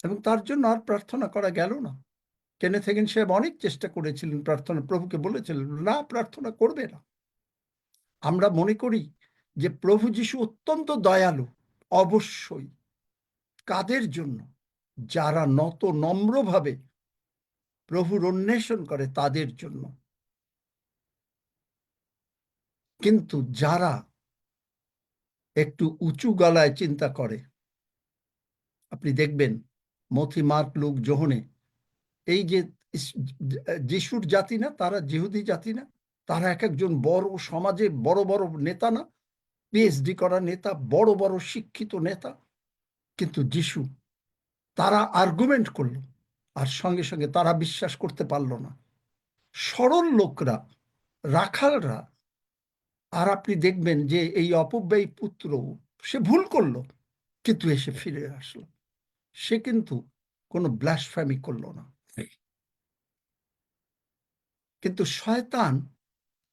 এবং তার জন্য আর প্রার্থনা করা গেল না। কেনেথ হেগিন সাহেব অনেক চেষ্টা করেছিলেন প্রার্থনা, প্রভুকে বলেছিলেন না, প্রার্থনা করবে না। আমরা মনে করি যে প্রভু যীশু অত্যন্ত দয়ালু, অবশ্যই। কাদের জন্য? যারা নম্রভাবে প্রভুর অন্বেষণ করে তাদের জন্য। কিন্তু যারা একটু উঁচু গলায় চিন্তা করে, আপনি দেখবেন মথি, মার্ক, লুক, যোহনে, এই যে যিশুর জাতি না, তারা জিহুদি জাতি না, তারা এক একজন বড় সমাজে বড় বড় নেতা না, পিএইচডি করা নেতা, বড় বড় শিক্ষিত নেতা। কিন্তু যিশু, তারা আর্গুমেন্ট করলো, আর সঙ্গে সঙ্গে তারা বিশ্বাস করতে পারলো না। সরল লোকরা, রাখালরা। আর আপনি দেখবেন যে এই অপব্যয়ী পুত্র, সে ভুল করলো কিন্তু এসে ফিরে আসলো। সে কিন্তু কোনো ব্লাসফেমি করলো না। কিন্তু শয়তান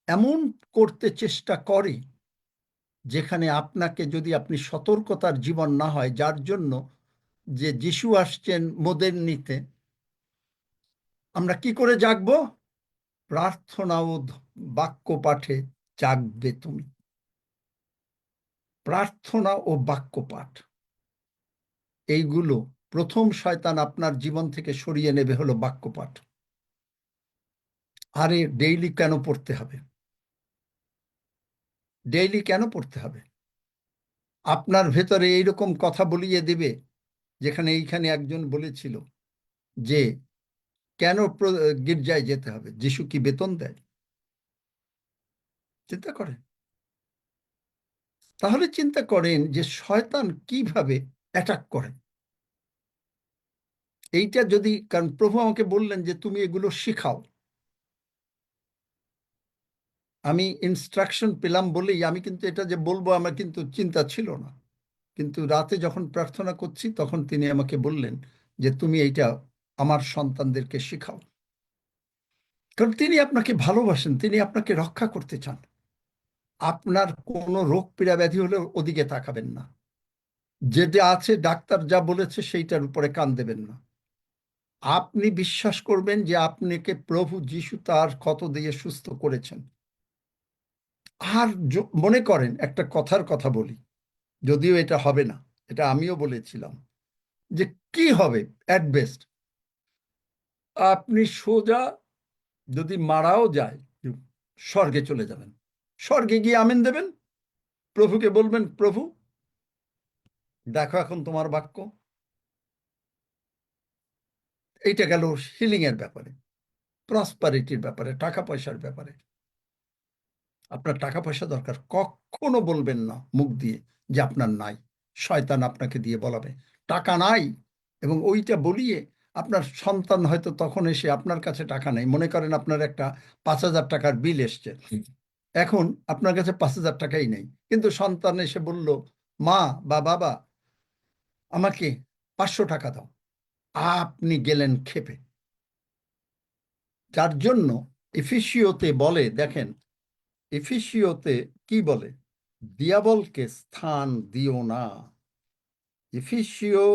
এমন করতে চেষ্টা করে যেখানে আপনাকে, যদি আপনি সতর্কতার জীবন না হয়, যার জন্য যে যিশু আসছেন মোদের নিতে, আমরা কি করে জাগবো? প্রার্থনা ও বাক্য পাঠে জাগবে তুমি। প্রার্থনা ও বাক্য পাঠ, এইগুলো প্রথম শয়তান আপনার জীবন থেকে সরিয়ে নেবে হলো বাক্য পাঠ। আরে ডেইলি কেন পড়তে হবে? ডেইলি কেন পড়তে হবে? আপনার ভেতরে এইরকম কথা বলিয়ে দেবে, যেখানে এইখানে একজন বলেছিল যে কেন গির্জায় যেতে হবে? যিশু কি বেতন দেয়? চিন্তা করেন। তাহলে চিন্তা করেন যে শয়তান কিভাবে অ্যাটাক করে। এইটা যদি, কারণ প্রভু আমাকে বললেন যে তুমি এগুলো শিখাও, আমি ইনস্ট্রাকশন পেলাম বলেই আমি কিন্তু এটা যে বলবো আমার কিন্তু চিন্তা ছিল না। কিন্তু রাতে যখন প্রার্থনা করছি তখন তিনি আমাকে বললেন যে তুমি এইটা আমার সন্তানদেরকে শিখাও। কারণ তিনি আপনাকে ভালোবাসেন, তিনি আপনাকে রক্ষা করতে চান। আপনার কোনো রোগ পীড়া ব্যাধি হলে ওদিকে তাকাবেন না, যেটা আছে ডাক্তার যা বলেছে সেইটার উপরে কান দেবেন না। আপনি বিশ্বাস করবেন যে আপনাকে প্রভু যিশু তার ক্ষত দিয়ে সুস্থ করেছেন। আর মনে করেন, একটা কথার কথা বলি, যদিও এটা হবে না, এটা আমিও বলেছিলাম, যে কি হবে অ্যাট বেস্ট, আপনি সোজা যদি মারাও যায় স্বর্গে চলে যাবেন। স্বর্গে গিয়ে আমেন দেবেন, প্রভুকে বলবেন প্রভু দেখো এখন তোমার বাক্য। এইটা গেল হিলিং এর ব্যাপারে, প্রসপারিটির ব্যাপারে, টাকা পয়সার ব্যাপারে। আপনার টাকা পয়সা দরকার, কখনো বলবেন না মুখ দিয়ে যে আপনার নাই। শয়তান আপনাকে দিয়ে বলাবে টাকা নাই, এবং ওইটা বলিয়ে আপনার সন্তান হয়তো তখন এসে আপনার কাছে টাকা নেই। মনে করেন আপনার একটা 5,000 টাকার বিল এসছে, এখন আপনার কাছে 5,000 টাকাই নেই, কিন্তু সন্তান এসে বলল মা বা বাবা আমাকে 500 টাকা দাও, আপনি গেলেন ক্ষেপে। যার জন্য এফেসীয়তে বলে, দেখেন এফেসীয়তে কি বলে, দিয়াবলকে স্থান দিও না। এফেসীয়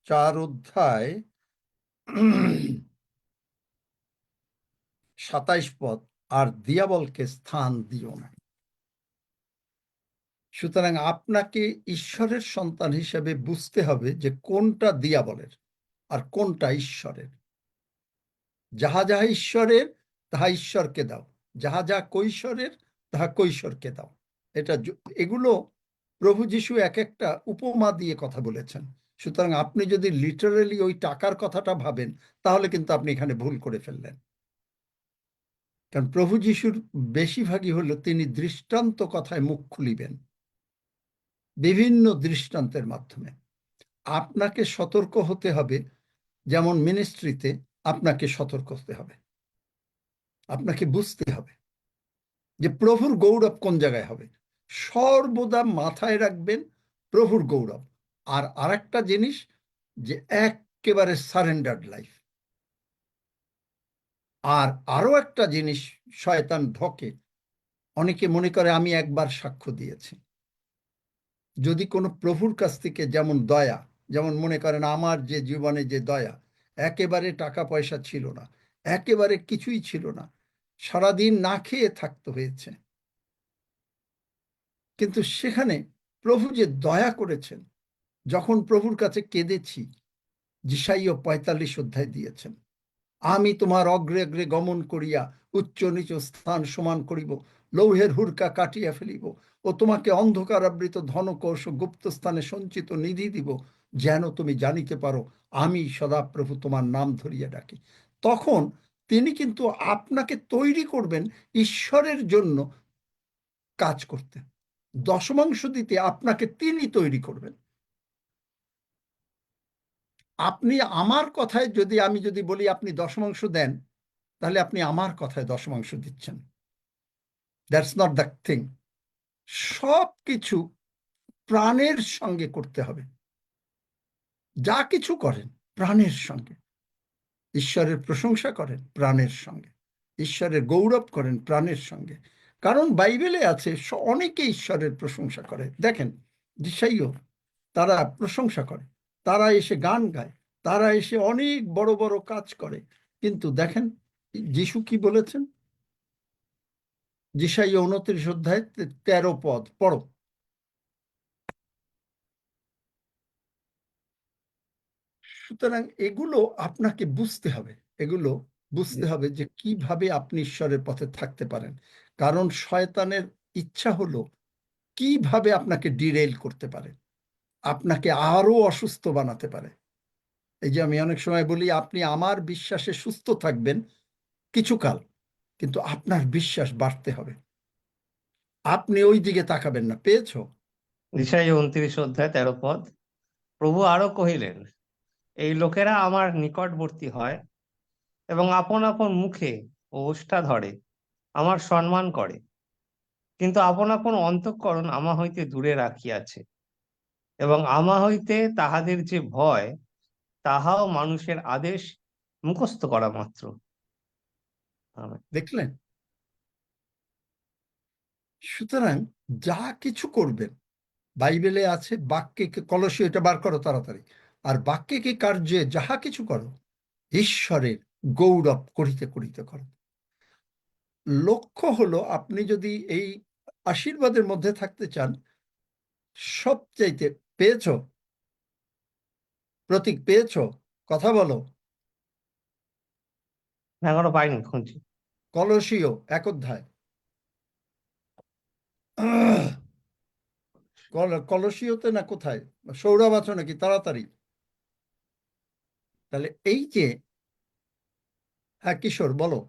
4 অধ্যায় 27 পদ, আর দিয়াবলকে স্থান দিও না। সুতরাং আপনাকে ঈশ্বরের সন্তান হিসেবে বুঝতে হবে যে কোনটা দিয়াবলের আর কোনটা ঈশ্বরের। যাহা যাহা ঈশ্বরের তাহা ঈশ্বরকে দাও, যাহা যা কৈশোরের তাহা কৈশোরকে দাও। এগুলো প্রভু যিশু এক একটা উপমা দিয়ে কথা বলেছেন। সুতরাং আপনি যদি লিটারালি ওই টাকার কথাটা ভাবেন তাহলে কিন্তু আপনি এখানে ভুল করে ফেললেন। কারণ প্রভু যিশুর বেশিরভাগই হলো তিনি দৃষ্টান্ত কথায় মুখ খুলিবেন বিভিন্ন দৃষ্টান্তের মাধ্যমে। আপনাকে সতর্ক হতে হবে, যেমন মিনিস্ট্রিতে আপনাকে সতর্ক হতে হবে, আপনাকে বুঝতে হবে যে প্রভুর গৌরব কোন জায়গায় হবে। সর্বদা মাথায় রাখবেন প্রভুর গৌরব। আর আরেকটা জিনিস যে একেবারে সারেন্ডার্ড লাইফ। আর আরো একটা জিনিস শয়তান ঢোকে, অনেকে মনে করে আমি একবার সাক্ষ্য দিয়েছি। যদি কোনো প্রভুর কাছ থেকে যেমন দয়া, যেমন মনে করেন আমার যে জীবনে যে দয়া, একেবারে টাকা পয়সা ছিল না, একেবারে কিছুই ছিল না, সারাদিন না খেয়ে থাকতে হয়েছে, কিন্তু সেখানে প্রভু যে দয়া করেছেন, যখন প্রভুর কাছে কেঁদেছি, যিশাইয় 45 অধ্যায় দিয়েছেন, আমি তোমার অগ্রে অগ্রে গমন করিয়া উচ্চ নিচ স্থান সমান করিব, লৌহের হুরকা কাটিয়া ফেলিব, ও তোমাকে অন্ধকার আবৃত ধনকোষ ও গুপ্ত স্থানে সঞ্চিত নিধি দিব, যেন তুমি জানিতে পারো আমি সদাপ্রভু তোমার নাম ধরিয়া ডাকি। তখন তিনি কিন্তু আপনাকে তৈরি করবেন ঈশ্বরের জন্য কাজ করতে। দশমাংশ দিতে আপনাকে তিনি তৈরি করবেন। আপনি আমার কথায় যদি আমি যদি বলি আপনি দশমাংশ দেন, তাহলে আপনি আমার কথায় দশমাংশ দিচ্ছেন। That's not the thing. সব কিছু প্রাণের সঙ্গে করতে হবে। যা কিছু করেন প্রাণের সঙ্গে। ঈশ্বরের প্রশংসা করেন প্রাণের সঙ্গে, ঈশ্বরের গৌরব করেন প্রাণের সঙ্গে। কারণ বাইবেলে আছে অনেকে ঈশ্বরের প্রশংসা করে। দেখেন যিশাইয়, তারা প্রশংসা করে, তারা এসে গান গায়, তারা এসে অনেক বড় বড় কাজ করে। কিন্তু দেখেন যিশু কি বলেছেন, যিশাইয় 29 অধ্যায় 13 পদ পড়ো। সুতরাং এগুলো আপনাকে বুঝতে হবে, এগুলো বুঝতে হবে যে কিভাবে আপনি ঈশ্বরের পথে থাকতে পারেন। কারণ শয়তানের ইচ্ছা হলো কিভাবে আপনাকে ডিরেইল করতে পারে, আপনাকে আরো অসুস্থ বানাতে পারে। এই যে আমি অনেক সময় বলি আপনি আমার বিশ্বাসে সুস্থ থাকবেন কিছুকাল, কিন্তু আপনার বিশ্বাস বাড়তে হবে। আপনি ওই দিকে তাকাবেন না। পেয়েছো? ঈশায় 29 অধ্যায় 13 পদ। প্রভু আরো কহিলেন, এই লোকেরা আমার নিকটবর্তী হয় এবং আপন আপন মুখে ও ওষ্ঠা ধরে আমার সম্মান করে, কিন্তু আপন আপন অন্তঃকরণ আমা হইতে দূরে রাখিয়াছে, এবং আমা হইতে তাহাদের যে ভয়, তাহাও মানুষের আদেশ মুখস্থ করা মাত্র। আমেন। দেখলেন? সুতরাং যা কিছু করবেন, বাইবেলে আছে বাক্যে কলসী, এটা বার করো তাড়াতাড়ি, আর বাক্যে কি কার্যে যাহা কিছু করো ঈশ্বরের গৌরব করিতে করিতে করো। লক্ষ্য হলো আপনি যদি এই আশীর্বাদের মধ্যে থাকতে চান, সবচাইতে পেয়েছো? প্রতীক পেয়েছো? কথা বলো। এখনো পাইনি, খুঁজছি। কলসীয় 1 অধ্যায়। কলসীয়তে না কোথায়? সৌরভ আছো নাকি? তাড়াতাড়ি। তাহলে এই যে, হ্যাঁ কিশোর বলো,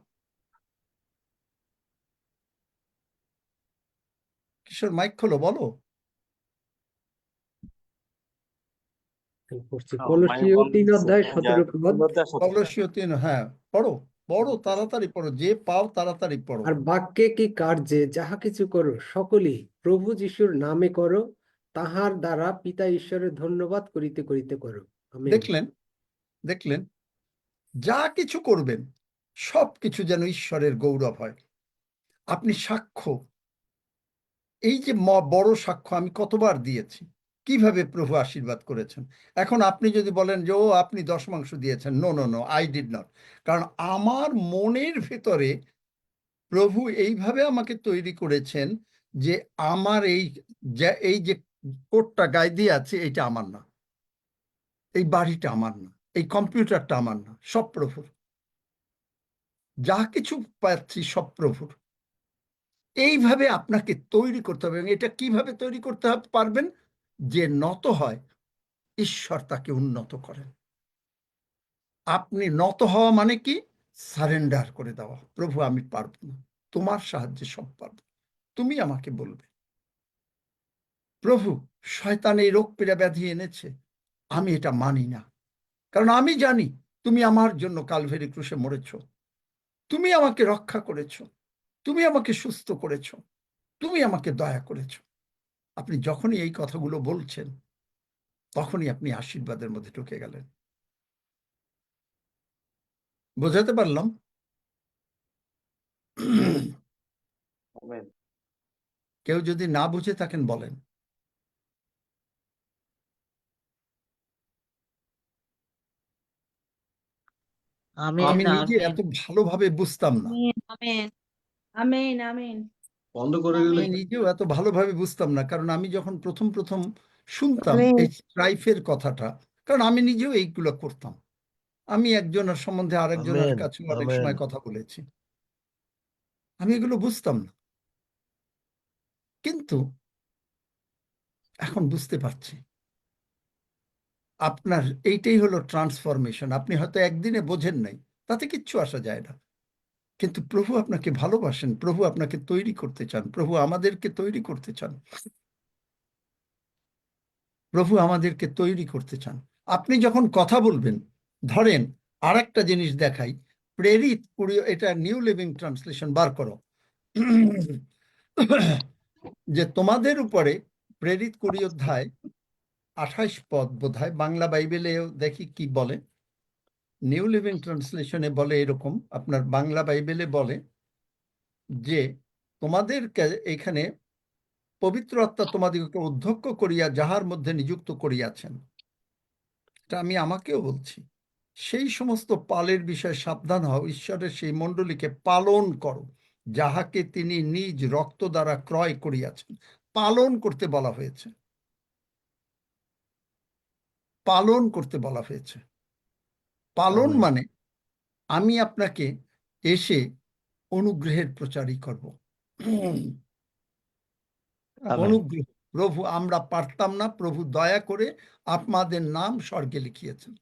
কিশোর মাইক খোলো, বলো। কলসীয় 3 অধ্যায় 17 পদ। কলসীয় 3, হ্যাঁ পড়ো পড়ো, তাড়াতাড়ি পড়ো, যে পাও তাড়াতাড়ি পড়ো। আর বাক্যে কি কার্যে যাহা কিছু করো সকলেই প্রভু যিশুর নামে করো, তাহার দ্বারা পিতা ঈশ্বরের ধন্যবাদ করিতে করিতে করো। আমেন। দেখলেন? দেখলেন? যা কিছু করবেন সব কিছু যেন ঈশ্বরের গৌরব হয়। আপনি সাক্ষ্য, এই যে বড় সাক্ষ্য আমি কতবার দিয়েছি, কিভাবে প্রভু আশীর্বাদ করেছেন। এখন আপনি যদি বলেন যে ও আপনি দশমাংশ দিয়েছেন, no no no, I did not. কারণ আমার মনের ভেতরে প্রভু এইভাবে আমাকে তৈরি করেছেন যে আমার এই যে কোটটা গায়ে দিয়ে আছে এটা আমার না, এই বাড়িটা আমার না, এই কম্পিউটারটা আমার না, সব প্রভুর। যা কিছু পাচ্ছি সব প্রভুর। এইভাবে আপনাকে তৈরি করতে হবে। এবং এটা কিভাবে তৈরি করতে পারবেন? যে নত হয়, ঈশ্বর তাকে উন্নত করেন। আপনি নত হওয়া মানে কি? সারেন্ডার করে দেওয়া। প্রভু আমি পারবো না, তোমার সাহায্যে সব পারবো, তুমি আমাকে বলবে। প্রভু শয়তান এই রোগ পীড়া ব্যাধি এনেছে, আমি এটা মানি না, কারণ আমি জানি তুমি আমার জন্য কালভেরি ক্রুশে মরেছ, তুমি আমাকে রক্ষা করেছ, তুমি আমাকে সুস্থ করেছ, তুমি আমাকে দয়া করেছ। আপনি যখনই এই কথাগুলো বলছেন তখনই আপনি আশীর্বাদের মধ্যে ঢুকে গেলেন। বোঝাতে পারলাম? কেউ যদি না বুঝে থাকেন বলেন। আমি আমিন নিজে আমিন এত ভালোভাবে বুঝতাম না, Amen. Amen. Amen. আমি নিজেও এত ভালোভাবে বুঝতাম না, কারণ আমি যখন প্রথম প্রথম শুনতাম এই স্ট্রাইফের কথাটা, কারণ আমি নিজেও এইগুলো করতাম, আমি একজনের সম্বন্ধে আরেকজনের কাছে অনেক সময় কথা বলেছি, আমি এগুলো বুঝতাম না, কিন্তু এখন বুঝতে পারছি। আপনার এইটাই হলো ট্রান্সফরমেশন। আপনি হয়তো একদিনে বোঝেন নাই, তাতে কিচ্ছু আসা যায় না, কিন্তু প্রভু আপনাকে ভালোবাসেন, প্রভু আপনাকে তৈরি করতে চান, প্রভু আমাদেরকে তৈরি করতে চান, প্রভু আমাদেরকে তৈরি করতে চান। আপনি যখন কথা বলবেন, ধরেন আর একটা জিনিস দেখাই, প্রেরিত কুড়িও, এটা নিউ লিভিং ট্রান্সলেশন বার করো, যে তোমাদের উপরে প্রেরিত 20 অধ্যায় 28 পদ বোধহয়, বাংলা বাইবেলেও দেখি কি বলে। নিউ লিভিং ট্রান্সলেশনে বলে এরকম, আপনার বাংলা বাইবেলে বলে যে তোমাদেরকে এখানে পবিত্র আত্মা তোমাদিগকে অধ্যক্ষ করিয়া যাহার মধ্যে নিযুক্ত করিয়াছেন, এটা আমি আমাকেও বলছি, সেই সমস্ত পালের বিষয়ে সাবধান হও, ঈশ্বরের সেই মণ্ডলীকে পালন করো যাহাকে তিনি নিজ রক্ত দ্বারা ক্রয় করিয়াছেন। পালন করতে বলা হয়েছে, পালন করতে বলা হয়েছে। পালন আমেন। মানে আমি আপনাকে এসে অনুগ্রহের প্রচারই করব। আমেন। অনুগ্রহ, প্রভু আমরা পারতাম না, প্রভু দয়া করে আপনাদের নাম স্বর্গে লিখিয়েছেন,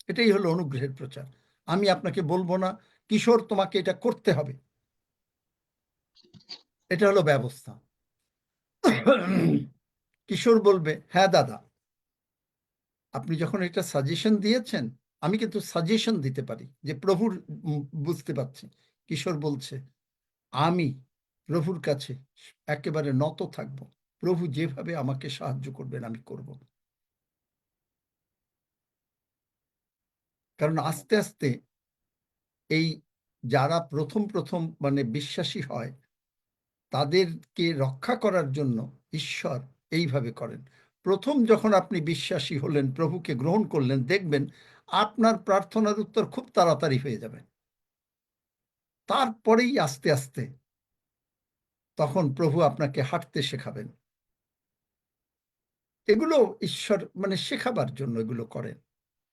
এটাই হলো অনুগ্রহের প্রচার। আমি আপনাকে বলবো না কিশোর তোমাকে এটা করতে হবে, এটা হলো ব্যবস্থা। কিশোর বলবে হ্যাঁ দাদা, আপনি যখন এটা সাজেশন দিয়েছেন, আমি কিন্তু সাজেশন দিতে পারি যে প্রভুর বুঝতে পারছি। কিশোর বলছে আমি প্রভুর কাছে একেবারে নত থাকব, প্রভু যেভাবে আমাকে সাহায্য করবেন আমি করব। কারণ আস্তে আস্তে এই যারা প্রথম প্রথম মানে বিশ্বাসী হয়, তাদেরকে রক্ষা করার জন্য ঈশ্বর এইভাবে করেন। প্রথম যখন আপনি বিশ্বাসী হলেন, প্রভুকে গ্রহণ করলেন, দেখবেন আপনার প্রার্থনার উত্তর খুব তাড়াতাড়ি হয়ে যাবে। তারপরেই আস্তে আস্তে তখন প্রভু আপনাকে হাঁটতে শেখাবেন। এগুলো ঈশ্বর মানে শেখাবার জন্য এগুলো করেন,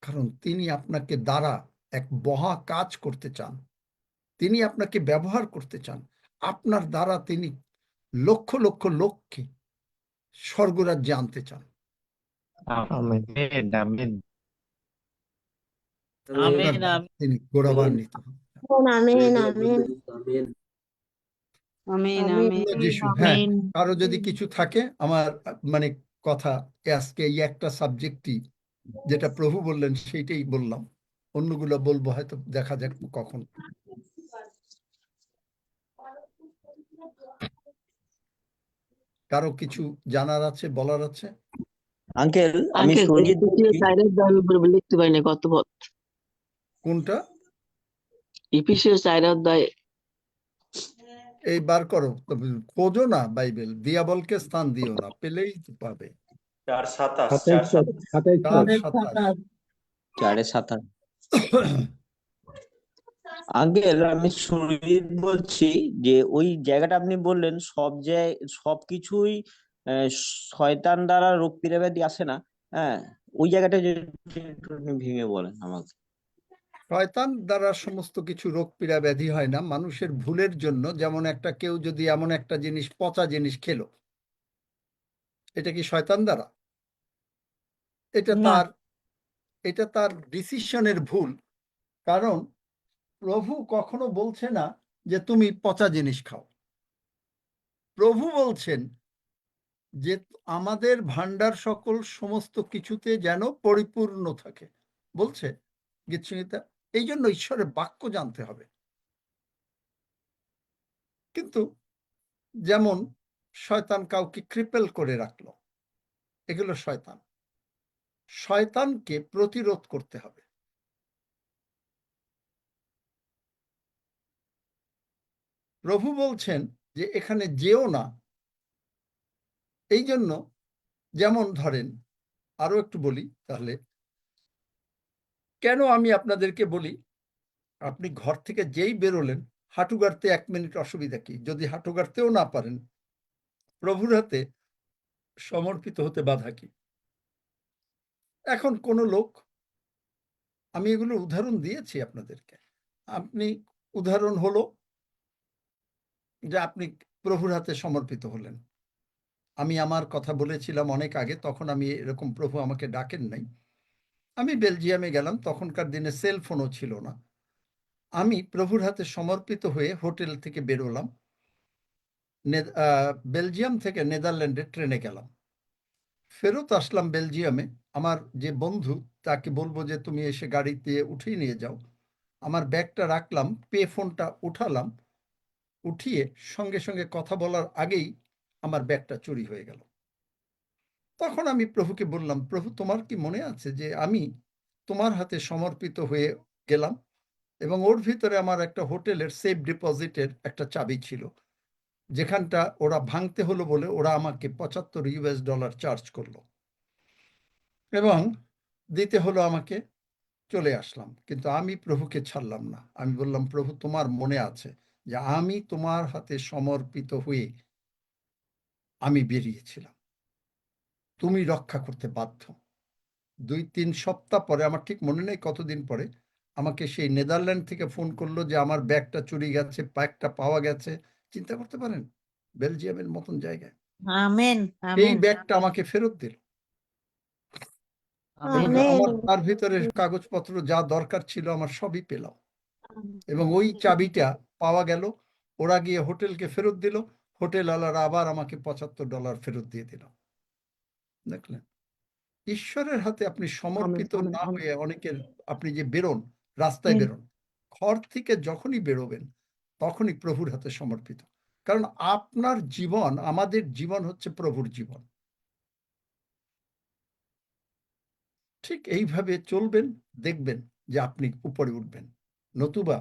কারণ তিনি আপনাকে দ্বারা এক মহা কাজ করতে চান, তিনি আপনাকে ব্যবহার করতে চান, আপনার দ্বারা তিনি লক্ষ লক্ষ লোককে স্বর্গরাজ্যে আনতে চান। আমেন। আমেন। আমিন আপনার দ্বারা আমিন তিনি গৌরবান্বিত হন। Amen. Amen. আমিন Amen. আমিন যিশু, হ্যাঁ, কারো যদি কিছু থাকে আমার মানে কথা আজকে এই একটা সাবজেক্টই যেটা প্রভু বললেন সেইটাই বললাম, অন্যগুলো বলবো হয়তো, দেখা যাক কখন। কারো কিছু জানার আছে, বলার আছে? আঙ্কেল আমি আঙ্কেল সঞ্জিত বলছি। সাইরাস দাবি করে লিখতে পারি না কত পথ। কোনটা? ইফিসিয়াস 4 অধ্যায় এই বার করো, তবে খোঁজো না বাইবেল, দিয়াবলকে স্থান দিও না, পেলেই তো পাবে। 27 4:27। 4:27। আঙ্কেল আমি সঞ্জিত বলছি যে ওই জায়গাটা আপনি বললেন সবকিছুই আহ, শয়তান দ্বারা রোগ পীড়া ব্যাধি আসে না, হ্যাঁ, ওই জায়গাটা যদি একটু আপনি ভেঙে বলেন আমাকে। শয়তান দ্বারা সমস্ত কিছু রোগ পীড়া ব্যাধি হয় না, মানুষের ভুলের জন্য। যেমন একটা কেউ যদি এমন একটা জিনিস, পচা জিনিস খেলো, এটা কি শয়তান দ্বারা? এটা না তার এটা তার ডিসিশনের ভুল। কারণ প্রভু কখনো বলছে না যে তুমি পচা জিনিস খাও। প্রভু বলছেন যে আমাদের ভান্ডার সকল সমস্ত কিছুতে যেন পরিপূর্ণ থাকে, বলছে গীতসংহিতা। এই জন্য ঈশ্বরের বাক্য জানতে হবে। কিন্তু যেমন শয়তান কাউকে ক্রিপেল করে রাখলো, এগুলো শয়তান। শয়তানকে প্রতিরোধ করতে হবে। প্রভু বলছেন যে এখানে যেও না। এই জন্য যেমন ধরেন, আরো একটু বলি তাহলে, কেন আমি আপনাদেরকে বলি আপনি ঘর থেকে যেই বেরোলেন হাঁটু গাড়তে 1 মিনিট অসুবিধা কি? যদি হাঁটু গাড়তেও না পারেন, প্রভুর হাতে সমর্পিত হতে বাধা কি? এখন কোন লোক, আমি এগুলো উদাহরণ দিয়েছি আপনাদেরকে, আপনি উদাহরণ হলো যে আপনি প্রভুর হাতে সমর্পিত হলেন। আমি আমার কথা বলেছিলাম অনেক আগে, তখন আমি এরকম প্রভু আমাকে ডাকেন নাই। আমি বেলজিয়ামে গেলাম, তখনকার দিনে সেল ফোনও ছিল না। আমি প্রভুর হাতে সমর্পিত হয়ে হোটেল থেকে বেরোলাম, বেলজিয়াম থেকে নেদারল্যান্ডে ট্রেনে গেলাম। ফেরত আসলাম বেলজিয়ামে, আমার যে বন্ধু তাকে বলবো যে তুমি এসে গাড়িতে উঠিয়ে নিয়ে যাও। আমার ব্যাগটা রাখলাম, পে ফোনটা উঠালাম, উঠিয়ে সঙ্গে সঙ্গে কথা বলার আগেই আমার ব্যাগটা চুরি হয়ে গেল। তখন আমি প্রভুকে বললাম, প্রভু তোমার কি মনে আছে যে আমি তোমার হাতে সমর্পিত হয়ে গেলাম, এবং ওর ভিতরে আমার একটা হোটেলের সেফ ডিপোজিটের একটা চাবি ছিল, যেখানটা ওরা ভাঙতে হলো বলে ওরা আমাকে $75 চার্জ করলো এবং দিতে হলো আমাকে। চলে আসলাম, কিন্তু আমি প্রভুকে ছাড়লাম না। আমি বললাম, প্রভু তোমার মনে আছে যে আমি তোমার হাতে সমর্পিত হয়ে আমি বেরিয়েছিলাম, তুমি রক্ষা করতে বাধ্য। 2-3 সপ্তাহ পরে, আমার ঠিক মনে নেই কতদিন পরে, আমাকে সেই নেদারল্যান্ড থেকে ফোন করলো যে আমার ব্যাগটা চুরি গেছে, ব্যাগটা পাওয়া গেছে। চিন্তা করতে পারেন, বেলজিয়ামের মতন জায়গায় আমেন এই আমেন ব্যাগটা আমাকে ফেরত দিল। এবং আমেন আমার তার ভিতরে কাগজপত্র যা দরকার ছিল আমার সবই পেলাম, এবং ওই চাবিটা পাওয়া গেল। ওরা গিয়ে হোটেলকে ফেরত দিল, হোটেলওয়ালারা আবার আমাকে $75 ফেরত দিয়ে দিল। দেখলেন, ঈশ্বরের হাতে আপনি সমর্পিত না হয়ে অনেকের, আপনি যে বেরোন, রাস্তায় বেরোন, ঘর থেকে যখনই বেরোবেন তখনই প্রভুর হাতে সমর্পিত। কারণ আপনার জীবন, আমাদের জীবন হচ্ছে প্রভুর জীবন। ঠিক এইভাবে চলবেন, দেখবেন যে আপনি উপরে উঠবেন। নতুবা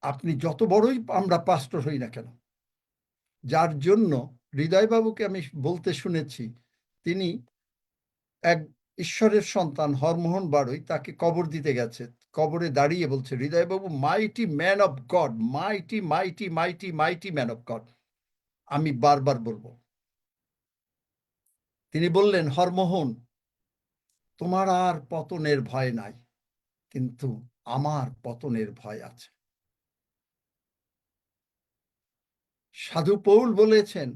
আপনি যত বড়ই আমরা পাস্টর হই না কেন, যার জন্য হৃদয়বাবুকে আমি বলতে শুনেছি, তিনি এক ঈশ্বরের সন্তান হরমোহন বাড়ুই, তাকে কবর দিতে গেছে, কবরে দাঁড়িয়ে বলছে, হৃদয়বাবু mighty man of God, mighty mighty mighty mighty man of God. আমি বারবার বলবো। তিনি বললেন, হরমোহন তোমার আর পতনের ভয় নাই, কিন্তু আমার পতনের ভয় আছে। সাধু পৌল বলেছেন,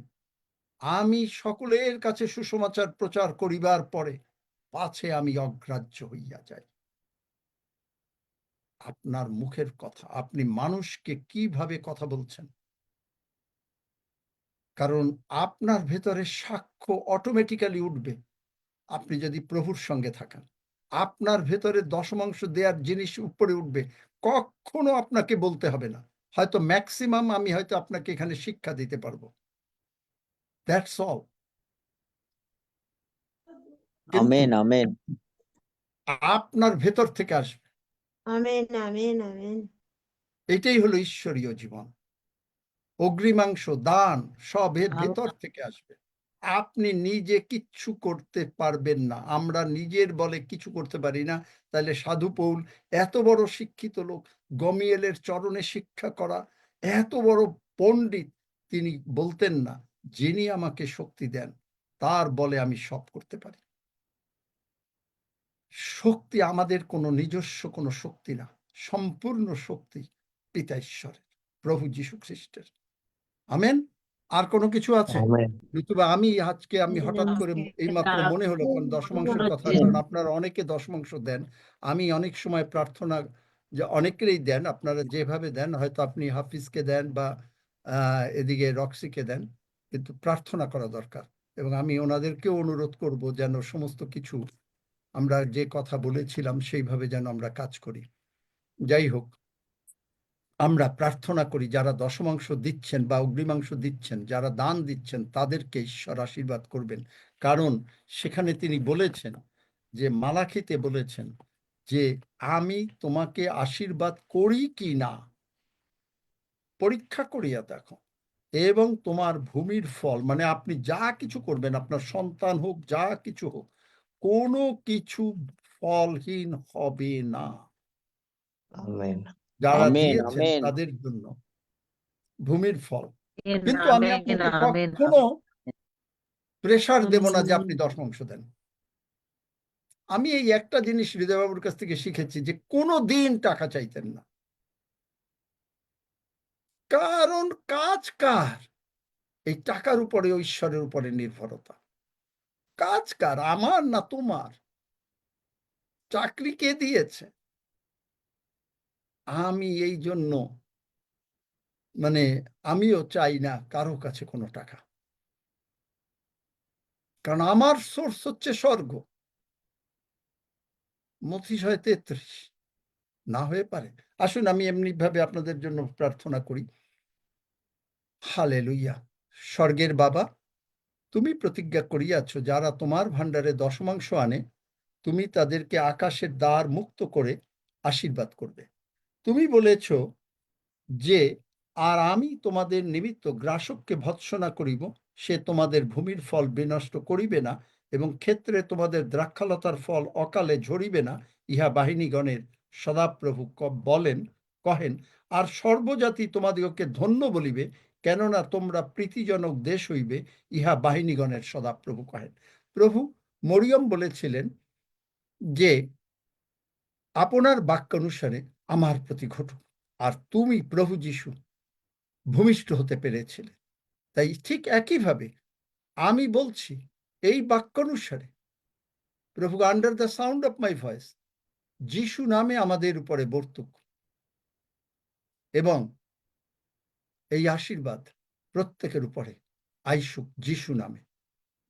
আমি সকলের কাছে সুসমাচার প্রচার করিবার পরে পাছে আমি অগ্রাহ্য হইয়া যাই। আপনার মুখের কথা, আপনি মানুষকে কিভাবে কথা বলছেন, কারণ আপনার ভেতরে সাক্ষ্য অটোমেটিক্যালি উঠবে। আপনি যদি প্রভুর সঙ্গে থাকেন, আপনার ভেতরে দশমাংশ দেওয়ার জিনিস উপরে উঠবে, কখনো আপনাকে বলতে হবে না। হয়তো ম্যাক্সিমাম আমি হয়তো আপনাকে এখানে শিক্ষা দিতে পারবো, দ্যাটস অল। আমেন আমেন আপনার ভেতর থেকে আসবে, আমেন আমেন আমেন এটাই হলো ঈশ্বরীয় জীবন। অগ্রিমাংশ দান সব এর ভেতর থেকে আসবে। আপনি নিজে কিচ্ছু করতে পারবেন না, আমরা নিজের বলে কিছু করতে পারি না। তাহলে সাধু পৌল এত বড় শিক্ষিত লোক, গমিয়েলের চরণে শিক্ষা করা এত বড় পণ্ডিত, তিনি বলতেন না, যিনি আমাকে শক্তি দেন তার বলে আমি সব করতে পারি। শক্তি আমাদের কোনো নিজস্ব কোনো শক্তি না, সম্পূর্ণ শক্তি পিতা ঈশ্বরের, প্রভু যীশু খ্রিস্টের। আমেন। আর কোনো কিছু আছে? আমেন নতুবা আমি হঠাৎ করে এইমাত্র মনে হলো, কারণ দশমাংশের কথা, কারণ আপনারা অনেকে দশমাংশ দেন, আমি অনেক সময় প্রার্থনা যে অনেকেরই দেন, আপনারা যেভাবে দেন, হয়তো আপনি হাফিজকে দেন বা এদিকে রক্সিকে দেন, কিন্তু প্রার্থনা করা দরকার। এবং আমি ওনাদেরকেও অনুরোধ করব যেন সমস্ত কিছু আমরা যে কথা বলেছিলাম সেইভাবে যেন আমরা কাজ করি। যাই হোক, আমরা প্রার্থনা করি যারা দশমাংশ দিচ্ছেন বা অগ্রিমাংশ দিচ্ছেন, যারা দান দিচ্ছেন, তাদেরকে ঈশ্বর আশীর্বাদ করবেন। কারণ সেখানে তিনি বলেছেন, যে মালাখিতে বলেছেন যে আমি তোমাকে আশীর্বাদ করি কি না পরীক্ষা করিয়া দেখো, এবং তোমার ভূমির ফল, মানে আপনি যা কিছু করবেন, আপনার সন্তান হোক, যা কিছু হোক, কোনো কিছু ফলহীন হবে না। আমেন। যারা আমেন দিয়েছেন আমেন তাদের জন্য ভূমির ফল। আমেন কিন্তু আমি আমেন আপনাকে আমেন কখনো প্রেসার দেব না যে আমেন। আপনি দশমাংশ দেন। আমি এই একটা জিনিস হৃদয়বাবুর কাছ থেকে শিখেছি, যে কোনো দিন টাকা চাইতেন না। কারণ কাজ কার? এই টাকার উপরে, ঈশ্বরের উপরে নির্ভরতা। কাজ কার? আমার না তোমার? চাকরি কে দিয়েছে? আমি এই জন্য মানে আমিও চাই না কারো কাছে কোনো টাকা, কারণ আমার সোর্স হচ্ছে স্বর্গ। মথি 6:33 না হয়ে পারে। আসুন আমি এমনি ভাবে আপনাদের জন্য প্রার্থনা করি। হালেলুইয়া। স্বর্গের বাবা, তুমি প্রতিজ্ঞা করিয়াছ, যারা তোমার ভাণ্ডারে দশমাংশ আনে, তুমি তাদেরকে আকাশের দ্বার মুক্ত করে আশীর্বাদ করবে। তুমি বলেছ যে, আর আমি তোমাদের নিমিত্ত গ্রাসককে ভৎসনা করিব, সে তোমাদের ভূমির ফল বিনষ্ট করিবে না, এবং ক্ষেত্রে তোমাদের দ্রাক্ষালতার ফল অকালে ঝরিবে না, ইহা বাহিনীগণের সদাপ্রভু কহেন। আর সর্বজাতি তোমাদিগকে ধন্য বলিবে, কেননা তোমরা প্রীতিজনক দেশ হইবে, ইহা বাহিনীগণের সদাপ্রভু কহেন। প্রভু, মরিয়ম বলেছিলেন যে আপনার বাক্য অনুসারে আমার প্রতি ঘটুক, আর তুমি প্রভু যিশু ভূমিষ্ঠ হতে পেরেছিলে। তাই ঠিক একইভাবে আমি বলছি, এই বাক্য অনুসারে প্রভু, under the sound of my voice, যিশু নামে আমাদের উপরে বর্তুক, এবং এই আশীর্বাদ প্রত্যেকের উপরে আইসুক যিশু নামে।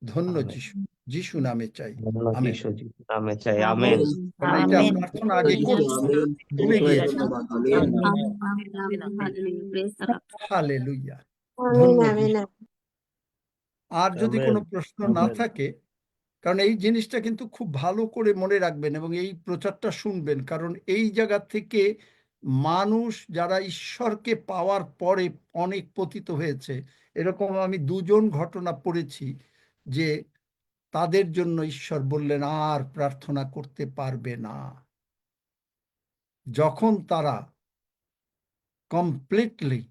ধন্য আমেন। যিশু, যিশু নামে চাই, ধন্য আমেন। যিশু, যিশু নামে চাই, আমেন। কারণ এটা আমেন। প্রার্থনা আগে করছি, ভুলে গিয়েছি। হালেলুইয়া। আমেন ধন্য আমেন যিশু। আর যদি কোনো প্রশ্ন না থাকে, কারণ এই জিনিসটা কিন্তু খুব ভালো করে মনে রাখবেন এবং এই প্রচারটা শুনবেন, কারণ এই জায়গা থেকে মানুষ যারা ঈশ্বরকে পাওয়ার পরে অনেক পতিত হয়েছে, এরকম আমি দুজন ঘটনা পড়েছি, যে তাদের জন্য ঈশ্বর বললেন আর প্রার্থনা করতে পারবে না, যখন তারা কমপ্লিটলি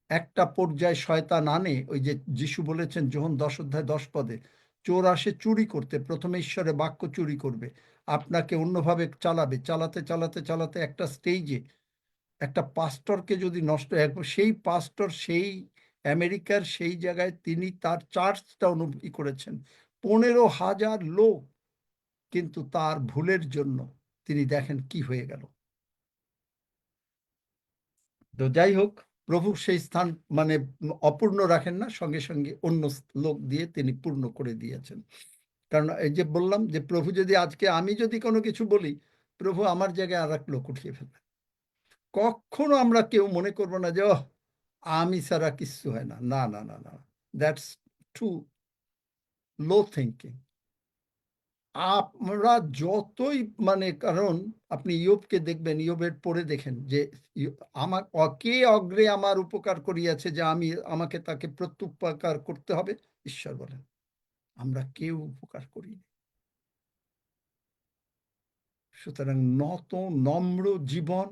একটা পর্যায়ে শয়তান আনে। ওই যে যিশু বলেছেন যোহন 10:10 চোর আসে চুরি করতে, প্রথমে ঈশ্বরের বাক্য চুরি করবে, আপনাকে অন্যভাবে চালাবে, চালাতে চালাতে চালাতে একটা স্টেজে একটা পাস্টরকে যদি নষ্ট, সেই পাস্টর সেই আমেরিকার সেই জায়গায় তিনি তার চার্চটা অনুভূতি করেছেন, 15,000 লোক, কিন্তু তার ভুলের জন্য তিনি দেখেন কি হয়ে গেল। তো যাই হোক, প্রভু সেই স্থান মানে অপূর্ণ রাখেন না, সঙ্গে সঙ্গে অন্য লোক দিয়ে তিনি পূর্ণ করে দিয়েছেন। কারণ এই যে বললাম যে প্রভু যদি আজকে আমি যদি কোনো কিছু বলি, প্রভু আমার জায়গায় আর এক লোক উঠিয়ে ফেলবে। কখনো আমরা কেউ মনে করবো না যে আমি ছাড়া কিচ্ছু হয় না, না না না না, দ্যাটস টু লো থিঙ্কিং। আমরা যতই মানে, কারণ আপনি ইয়োবকে দেখবেন, ইয়োবের পড়ে দেখেন যে আমার কে অগ্রে আমার উপকার করিয়াছে যে আমি আমাকে তাকে প্রত্যুপকার করতে হবে, ঈশ্বর বলেন। আমরা কেউ উপকার করি। সুতরাং নম্র জীবন,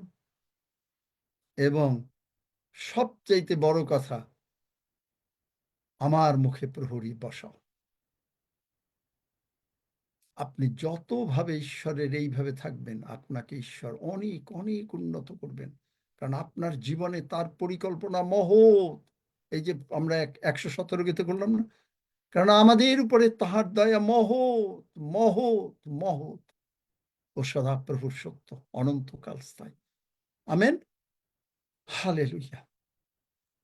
এবং সবচাইতে বড় কথা, আমার মুখে প্রহরী বসাও। আপনি যতভাবে ঈশ্বরের এইভাবে থাকবেন, আপনাকে ঈশ্বর অনেক অনেক উন্নত করবেন, কারণ আপনার জীবনে তার পরিকল্পনা মহৎ। এই যে আমরা 117 গীতে করলাম না, কারণ আমাদের উপরে তাহার দয়া মহৎ মহৎ মহৎ ও সদাপ্রভুর সত্য অনন্তকাল স্থায়ী। আমেন। হালেলুয়া।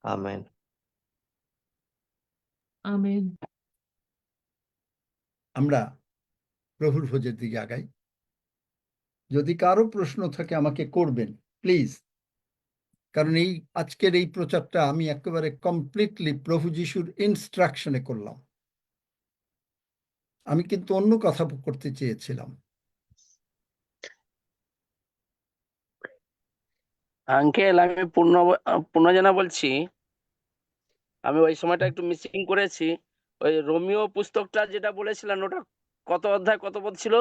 আমেন। Amen. আমরা প্রভুর ভোজের দিকে আগাই। যদি কারো প্রশ্ন থাকে আমাকে করবেন প্লিজ, কারণ এই আজকের এই প্রচারটা আমি একেবারে কমপ্লিটলি প্রভু যিশুর ইনস্ট্রাকশনে করলাম। আমি কিন্তু অন্য কথা করতে চেয়েছিলাম। আঙ্কেল, আমি পূর্ণজানা বলছি। আমি ওই সময়টা একটু মিসিং করেছি। ওই রোমিও পুস্তকটা যেটা বলেছিলেন, ওটা কত অধ্যায় কত পদ ছিল?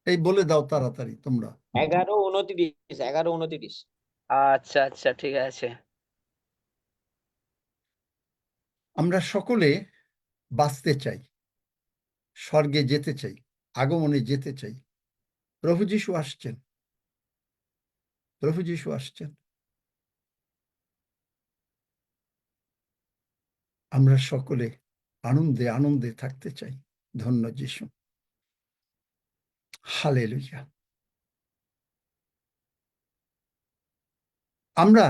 এই বলে দাও তাড়াতাড়ি তোমরা। 11:29, 11:29। আচ্ছা আচ্ছা, ঠিক আছে। আমরা সকলে বাঁচতে চাই, স্বর্গে যেতে চাই, আগমনে যেতে চাই। প্রভু যিশু আসছেন, প্রভু যিশু আসছেন। আমরা সকলে আনন্দে আনন্দে থাকতে চাই। ধন্য যিশু। হালেলুয়া। আমরা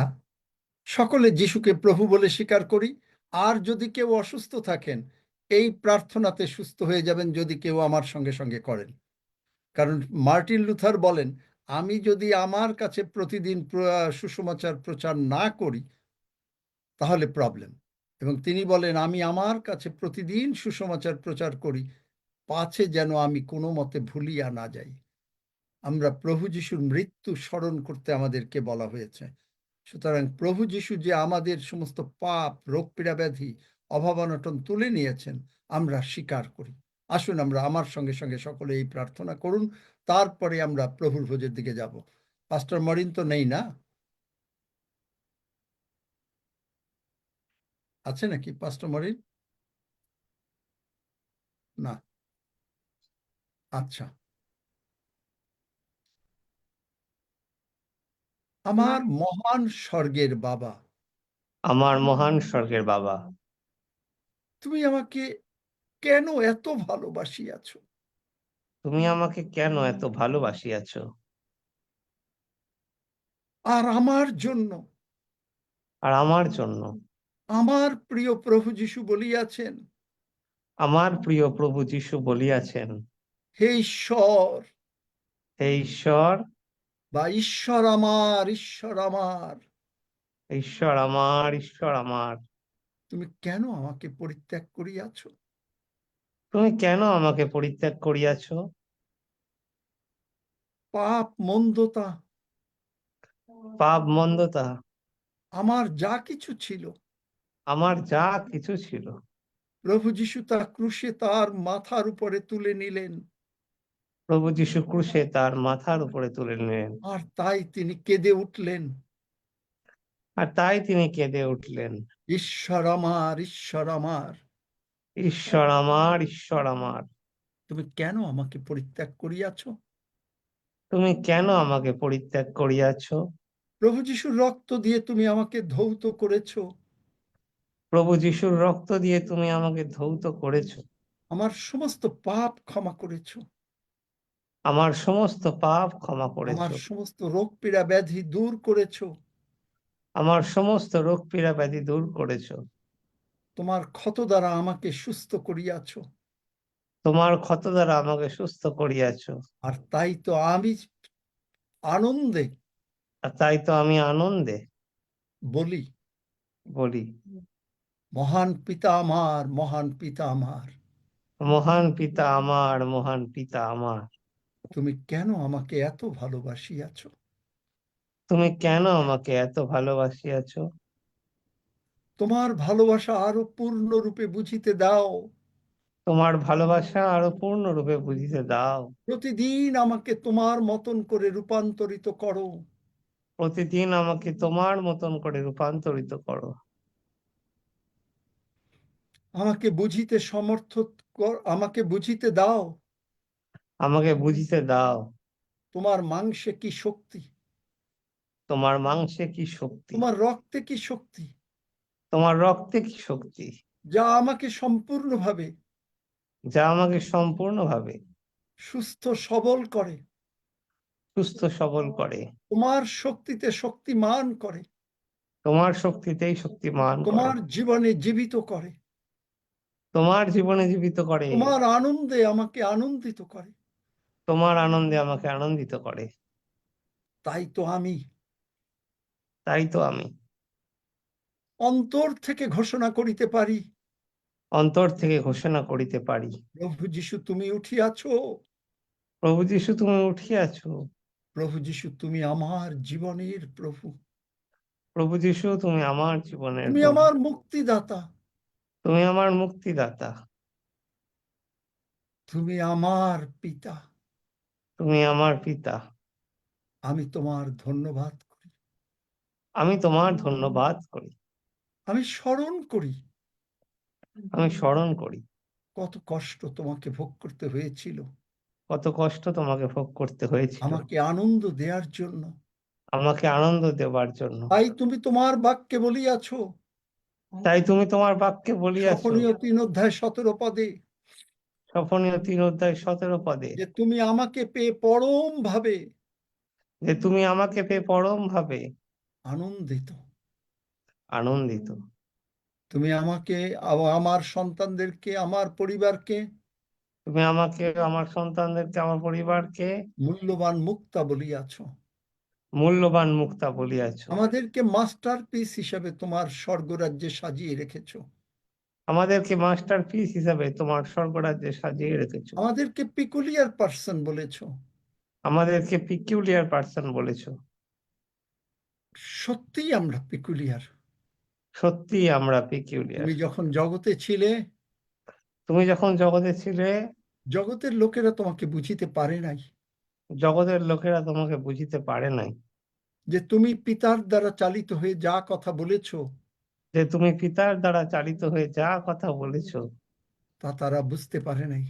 সকলে যিশুকে প্রভু বলে স্বীকার করি। আর যদি কেউ অসুস্থ থাকেন, এই প্রার্থনাতে সুস্থ হয়ে যাবেন যদি কেউ আমার সঙ্গে সঙ্গে করেন। কারণ মার্টিন লুথার বলেন, আমি যদি আমার কাছে প্রতিদিন সুসমাচার প্রচার না করি তাহলে প্রবলেম। এবং তিনি বলেন, আমি আমার কাছে প্রতিদিন সুসমাচার প্রচার করি, পাছে যেন আমি কোনো মতে ভুলিয়া না যাই। আমরা প্রভু যিশুর মৃত্যু স্মরণ করতে আমাদেরকে বলা হয়েছে। সুতরাং প্রভু যিশু যে আমাদের সমস্ত পাপ, রোগ পীড়া ব্যাধি, অভাব অনটন তুলে নিয়েছেন, আমরা স্বীকার করি। আসুন আমরা আমার সঙ্গে সঙ্গে সকলে এই প্রার্থনা করুন, তারপরে আমরা প্রভুর ভোজের দিকে যাব। পাস্টর মরিন তো নেই না? আছে নাকি পাস্টর মরিন? না। আচ্ছা। আমার মহান স্বর্গের বাবা, আমার মহান স্বর্গের বাবা, তুমি আমাকে কেন এত ভালোবাসিয়াছ? তুমি আমাকে কেন এত ভালোবাসিয়াছ? আর আমার জন্য আর আমার জন্য আমার প্রিয় প্রভু যিশু বলিয়াছেন, আমার প্রিয় প্রভু যিশু বলিয়াছেন, হে ঈশ্বর, হে ঈশ্বর, বা ঈশ্বর আমার, ঈশ্বর আমার, ঈশ্বর আমার, ঈশ্বর আমার, তুমি কেন আমাকে পরিত্যাগ করিয়াছ? তুমি কেন আমাকে পরিত্যাগ করিয়াছ? পাপ মন্দতা পাপ মন্দতা আমার যা কিছু ছিল, আমার যা কিছু ছিল, প্রভু যিশু তা ক্রুশে তার মাথার উপরে তুলে নিলেন। প্রভু যিশু ক্রুশে তার মাথার উপরে তুলে নিলেন। আর তাই তিনি কেঁদে উঠলেন, আর তাই তিনি কেঁদে উঠলেন, ঈশ্বর আমার, ঈশ্বর আমার, ঈশ্বর আমার, ঈশ্বর আমার, তুমি কেন আমাকে পরিত্যাগ করিয়াছ? তুমি কেন আমাকে পরিত্যাগ করিয়াছ? প্রভু যিশুর রক্ত দিয়ে তুমি আমাকে ধৌত করেছ, প্রভু যিশুর রক্ত দিয়ে তুমি আমাকে ধৌত করেছ, আমার সমস্ত পাপ ক্ষমা করেছ, আমার সমস্ত পাপ ক্ষমা করেছ, আমার সমস্ত রোগ পীড়া ব্যাধি দূর করেছ, আমার সমস্ত রোগ পীড়া ব্যাধি দূর করেছ, তোমার ক্ষত দ্বারা আমাকে সুস্থ করিয়াছ। তোমার ক্ষত দ্বারা আমাকে সুস্থ করিয়াছ। আর তাই তো আমি আনন্দে আর তাই তো আমি আনন্দে বলি, বলি, মহান পিতা আমার, মহান পিতা আমার, মহান পিতা আমার, মহান পিতা আমার, তুমি কেন আমাকে এত ভালোবাসিয়াছ? তুমি কেন আমাকে এত ভালোবাসিয়াছ? তোমার ভালোবাসা আরো পূর্ণরূপে বুঝিতে দাও। তোমার ভালোবাসা আরো পূর্ণরূপে বুঝিতে দাও। প্রতিদিন আমাকে তোমার মতন করে রূপান্তরিত করো। প্রতিদিন আমাকে তোমার মতন করে রূপান্তরিত করো। আমাকে বুঝিতে আমাকে বুঝিতে দাও, আমাকে বুঝিতে দাও তোমার মাংসে কি শক্তি, তোমার মাংসে কি শক্তি, তোমার রক্তে কি শক্তি, তোমার রক্তে কি শক্তি, যা আমাকে সম্পূর্ণভাবে যা আমাকে সম্পূর্ণভাবে সুস্থ সবল করে। সুস্থ সবল করে, তোমার শক্তিতে শক্তিমান করে, তোমার শক্তিতেই শক্তিমান করে, তোমার জীবনে জীবিত করে, তোমার জীবনে জীবিত করে, তোমার আনন্দে আমাকে আনন্দিত করে। তোমার আনন্দে আমাকে আনন্দিত করে। তাই তো আমি তাই তো আমি অন্তর থেকে ঘোষণা করিতে পারি, অন্তর থেকে ঘোষণা করিতে পারি, প্রভু যিশু তুমি উঠিয়াছো, প্রভু যীশু তুমি উঠিয়াছো, প্রভু যিশু তুমি আমার জীবনের প্রভু, প্রভু যীশু তুমি আমার জীবনের তুমি প্রভু, আমার মুক্তিদাতা, তুমি আমার মুক্তিদাতা, তুমি আমার পিতা। তুমি আমার পিতা। আমি তোমার ধন্যবাদ করি, আমি তোমার ধন্যবাদ করি, আমি স্মরণ করি আমি স্মরণ করি কত কষ্ট তোমাকে ভোগ করতে হয়েছিল কত কষ্ট তোমাকে ভোগ করতে হয়েছিল আমাকে আনন্দ দেওয়ার জন্য। আমাকে আনন্দ দেবার জন্য। তাই তুমি তোমার বাক্যে বলিয়াছো, তাই তুমি তোমার বাক্যে বলিয়াছো, সহনীয় 3 অধ্যায় 17 পদে, সফনীয় 3 অধ্যায় 17 পদে, যে তুমি আমাকে পেয়ে পরম ভাবে যে তুমি আমাকে পেয়ে পরম ভাবে আনন্দিত। আনন্দিত। তুমি আমাকে আমার সন্তানদেরকে, আমার পরিবারকে তুমি আমাকে, আমার সন্তানদেরকে, আমার পরিবারকে মূল্যবান মুক্তা বলিয়াছো, মূল্যবান মুক্তা বলিয়াছো, আমাদেরকে মাস্টারপিস হিসাবে তোমার স্বর্গরাজ্যে সাজিয়ে রেখেছো, আমাদেরকে মাস্টারপিস হিসাবে তোমার স্বর্গরাজ্যে সাজিয়ে রেখেছো, আমাদেরকে পিকুলিয়ার পার্সন বলেছো। আমাদেরকে পিকিউলিয়ার পার্সন বলেছো। সত্যিই আমরা পিকুলিয়ার। সত্যি আমরা পিকিউলিয়ার। তুমি যখন জগতে ছিলে, তুমি যখন জগতে ছিলে, জগতের লোকেরা তোমাকে বুঝিতে পারে নাই জগতের লোকেরা তোমাকে বুঝিতে পারে নাই যে তুমি পিতার দ্বারা চালিত হয়ে যা কথা বলেছো যে তুমি পিতার দ্বারা চালিত হয়ে যা কথা বলেছো তা তারা বুঝতে পারে নাই।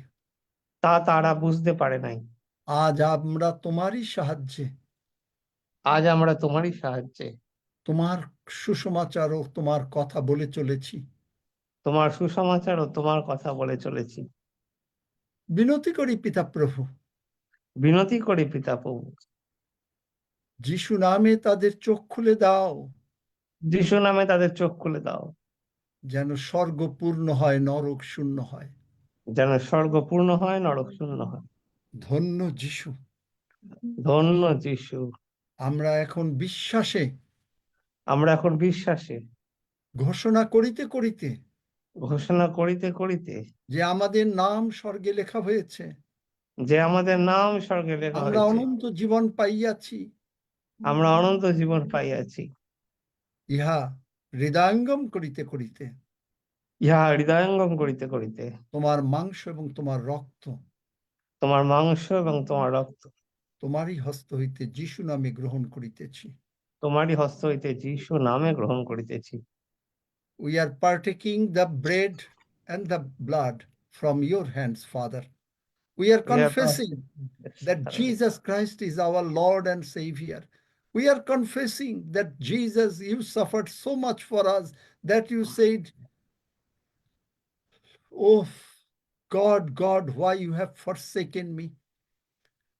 তা তারা বুঝতে পারে নাই। আজ আমরা তোমারই সাহায্যে, আজ আমরা তোমারই সাহায্যে তোমার সুসমাচার ও তোমার কথা বলে চলেছি। তোমার সুসমাচার ও তোমার কথা বলে চলেছি। বিনতি করি পিতা প্রভু, বিনতি করি পিতা প্রভু, যিশু নামে তাদের চোখ খুলে দাও, যিশু নামে তাদের চোখ খুলে দাও, যেন স্বর্গ পূর্ণ হয়, নরক শূন্য হয়। যেন স্বর্গ পূর্ণ হয়, নরক শূন্য হয়। ধন্য যিশু। ধন্য যিশু। আমরা এখন বিশ্বাসে আমরা এখন বিশ্বাসে ঘোষণা করিতে করিতে ঘোষণা করিতে করিতে যে আমাদের নাম স্বর্গে লেখা হয়েছে, যে আমাদের নাম স্বর্গে লেখা আমরা হয়েছে, অনন্ত জীবন পাইয়াছি, আমরা অনন্ত জীবন পাইয়াছি, ইহা হৃদয়ঙ্গম করিতে করিতে ইহা হৃদয়ঙ্গম করিতে করিতে তোমার মাংস এবং তোমার রক্ত তোমার মাংস এবং তোমার রক্ত তোমারই হস্ত হইতে যিশু নামে গ্রহণ করিতেছি। তোমারই হস্ত হইতে যিশু নামে গ্রহণ করিতেছি। We are partaking the bread and the blood from your hands, Father. We are confessing that Jesus Christ is our Lord and Savior. We are confessing that Jesus, you suffered so much for us that you said, oh God, God, why you have forsaken me?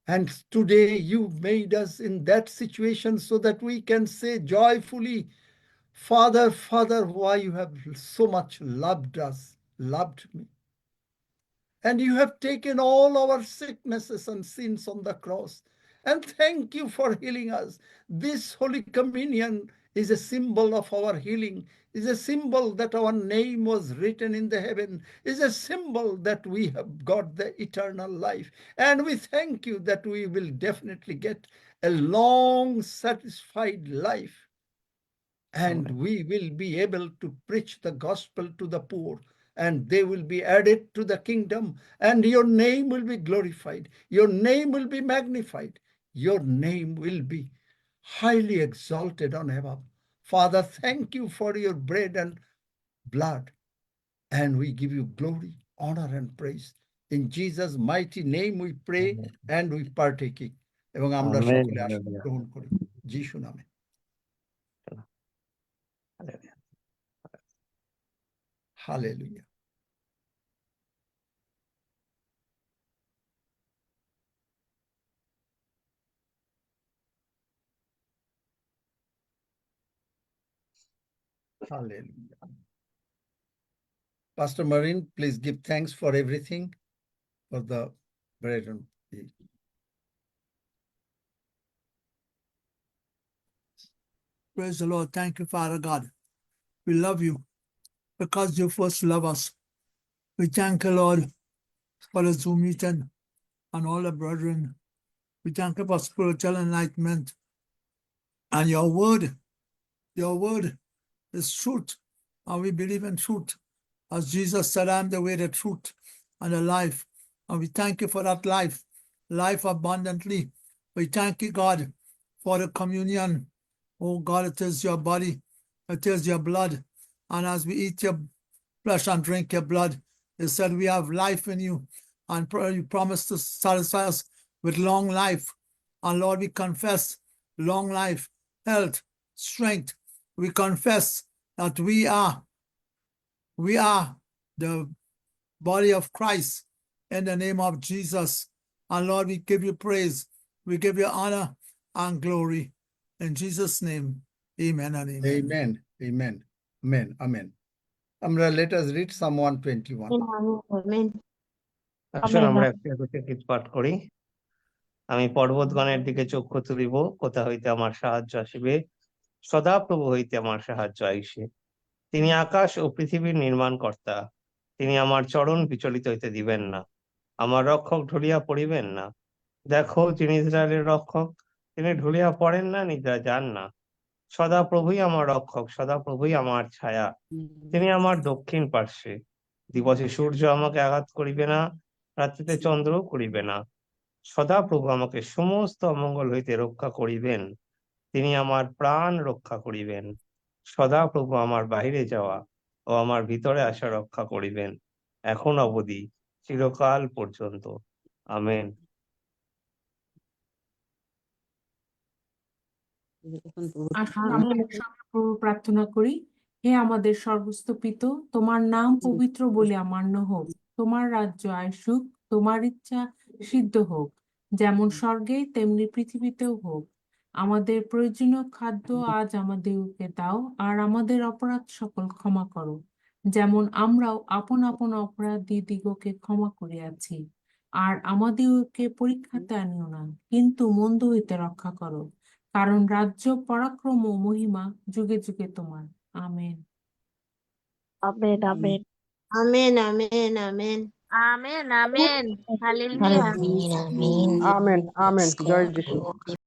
And today you made us in that situation so that we can say joyfully, Father, Father, why you have so much loved us, loved me. And you have taken all our sicknesses and sins on the cross. And thank you for healing us. This Holy Communion is a symbol of our healing, is a symbol that our name was written in the heaven, is a symbol that we have got the eternal life. And we thank you that we will definitely get a long, satisfied life. And we will be able to preach the gospel to the poor, and they will be added to the kingdom, and your name will be glorified, your name will be magnified, your name will be highly exalted on above. Father, thank you for your bread and blood, and we give you glory, honor, and praise. In Jesus' mighty name we pray and we partake it. এবং আমরা Amen. সকলে আসন গ্রহণ করি যিশু নামে। Hallelujah. Hallelujah. Pastor Marin, please give thanks for everything, for the bread and tea. Praise the Lord. Thank you, Father God. We love you because you first love us. We thank you, Lord, for the Zoom meeting and all the brethren. We thank you for spiritual enlightenment. And your word is truth. And we believe in truth. As Jesus said, I am the way, the truth, and the life. And we thank you for that life abundantly. We thank you, God, for the communion. Oh God, it is your body, it is your blood. And as we eat your flesh and drink your blood, it said we have life in you. And you promised to satisfy us with long life. And Lord, we confess long life, health, strength. We confess that we are the body of Christ in the name of Jesus. And Lord, we give you praise, we give you honor and glory. In Jesus' name, amen and amen. Amen. Amen. Amen. Amen. Amra, let us read Psalm 121. Amen আসুন আমরা একটু একটু গীত পাঠ করি। আমি পর্বতগণের দিকে চক্ষু তুলিব, কোথা হইতে আমার সাহায্য আসিবে? সদাপ্রভু হইতে আমার সাহায্য আইসে। তিনি আকাশ ও পৃথিবীর নির্মাণকর্তা, তিনি আমার চরণ বিচলিত হইতে দিবেন না। আমার রক্ষক ঢুলিয়া পড়িবেন না। দেখো, যিনি ইসরায়েলের রক্ষক, তিনি ঢুলিয়া পড়েন না, নিদ্রা যান না। সদাপ্রভুই আমার রক্ষক, সদাপ্রভুই আমার ছায়া, তিনি আমার দক্ষিণ পার্শ্বে। দিবসে সূর্য আমাকে আঘাত করিবে না, রাত্রিতে চন্দ্র করিবে না। সদাপ্রভু আমাকে সমস্ত অমঙ্গল হইতে রক্ষা করিবেন, তিনি আমার প্রাণ রক্ষা করিবেন। সদাপ্রভু আমার বাহিরে যাওয়া ও আমার ভিতরে আসা রক্ষা করিবেন, এখন অবধি চিরকাল পর্যন্ত। আমেন। আসুন আমরা একসঙ্গে প্রভু প্রার্থনা করি। হে আমাদের স্বর্গস্থ তোমার নাম পবিত্র বলিয়া মান্য হোক, তোমার রাজ্য আসুক, তোমার ইচ্ছা সিদ্ধ হোক, যেমন স্বর্গে তেমনি পৃথিবীতেও হোক। আমাদের প্রয়োজনীয় খাদ্য আজ আমাদেরকে দাও, আর আমাদের অপরাধ সকল ক্ষমা করো, যেমন আমরাও আপন আপন অপরাধীদিগকে ক্ষমা করিয়াছি। আর আমাদেরকে পরীক্ষাতে আনিও না, কিন্তু মন্দ হইতে রক্ষা করো, কারণ রাজ্য, পরাক্রম ও মহিমা যুগে যুগে তোমার। Amen. Amen amen amen amen amen amen amen hallelujah amen amen amen amen জয় যিশু।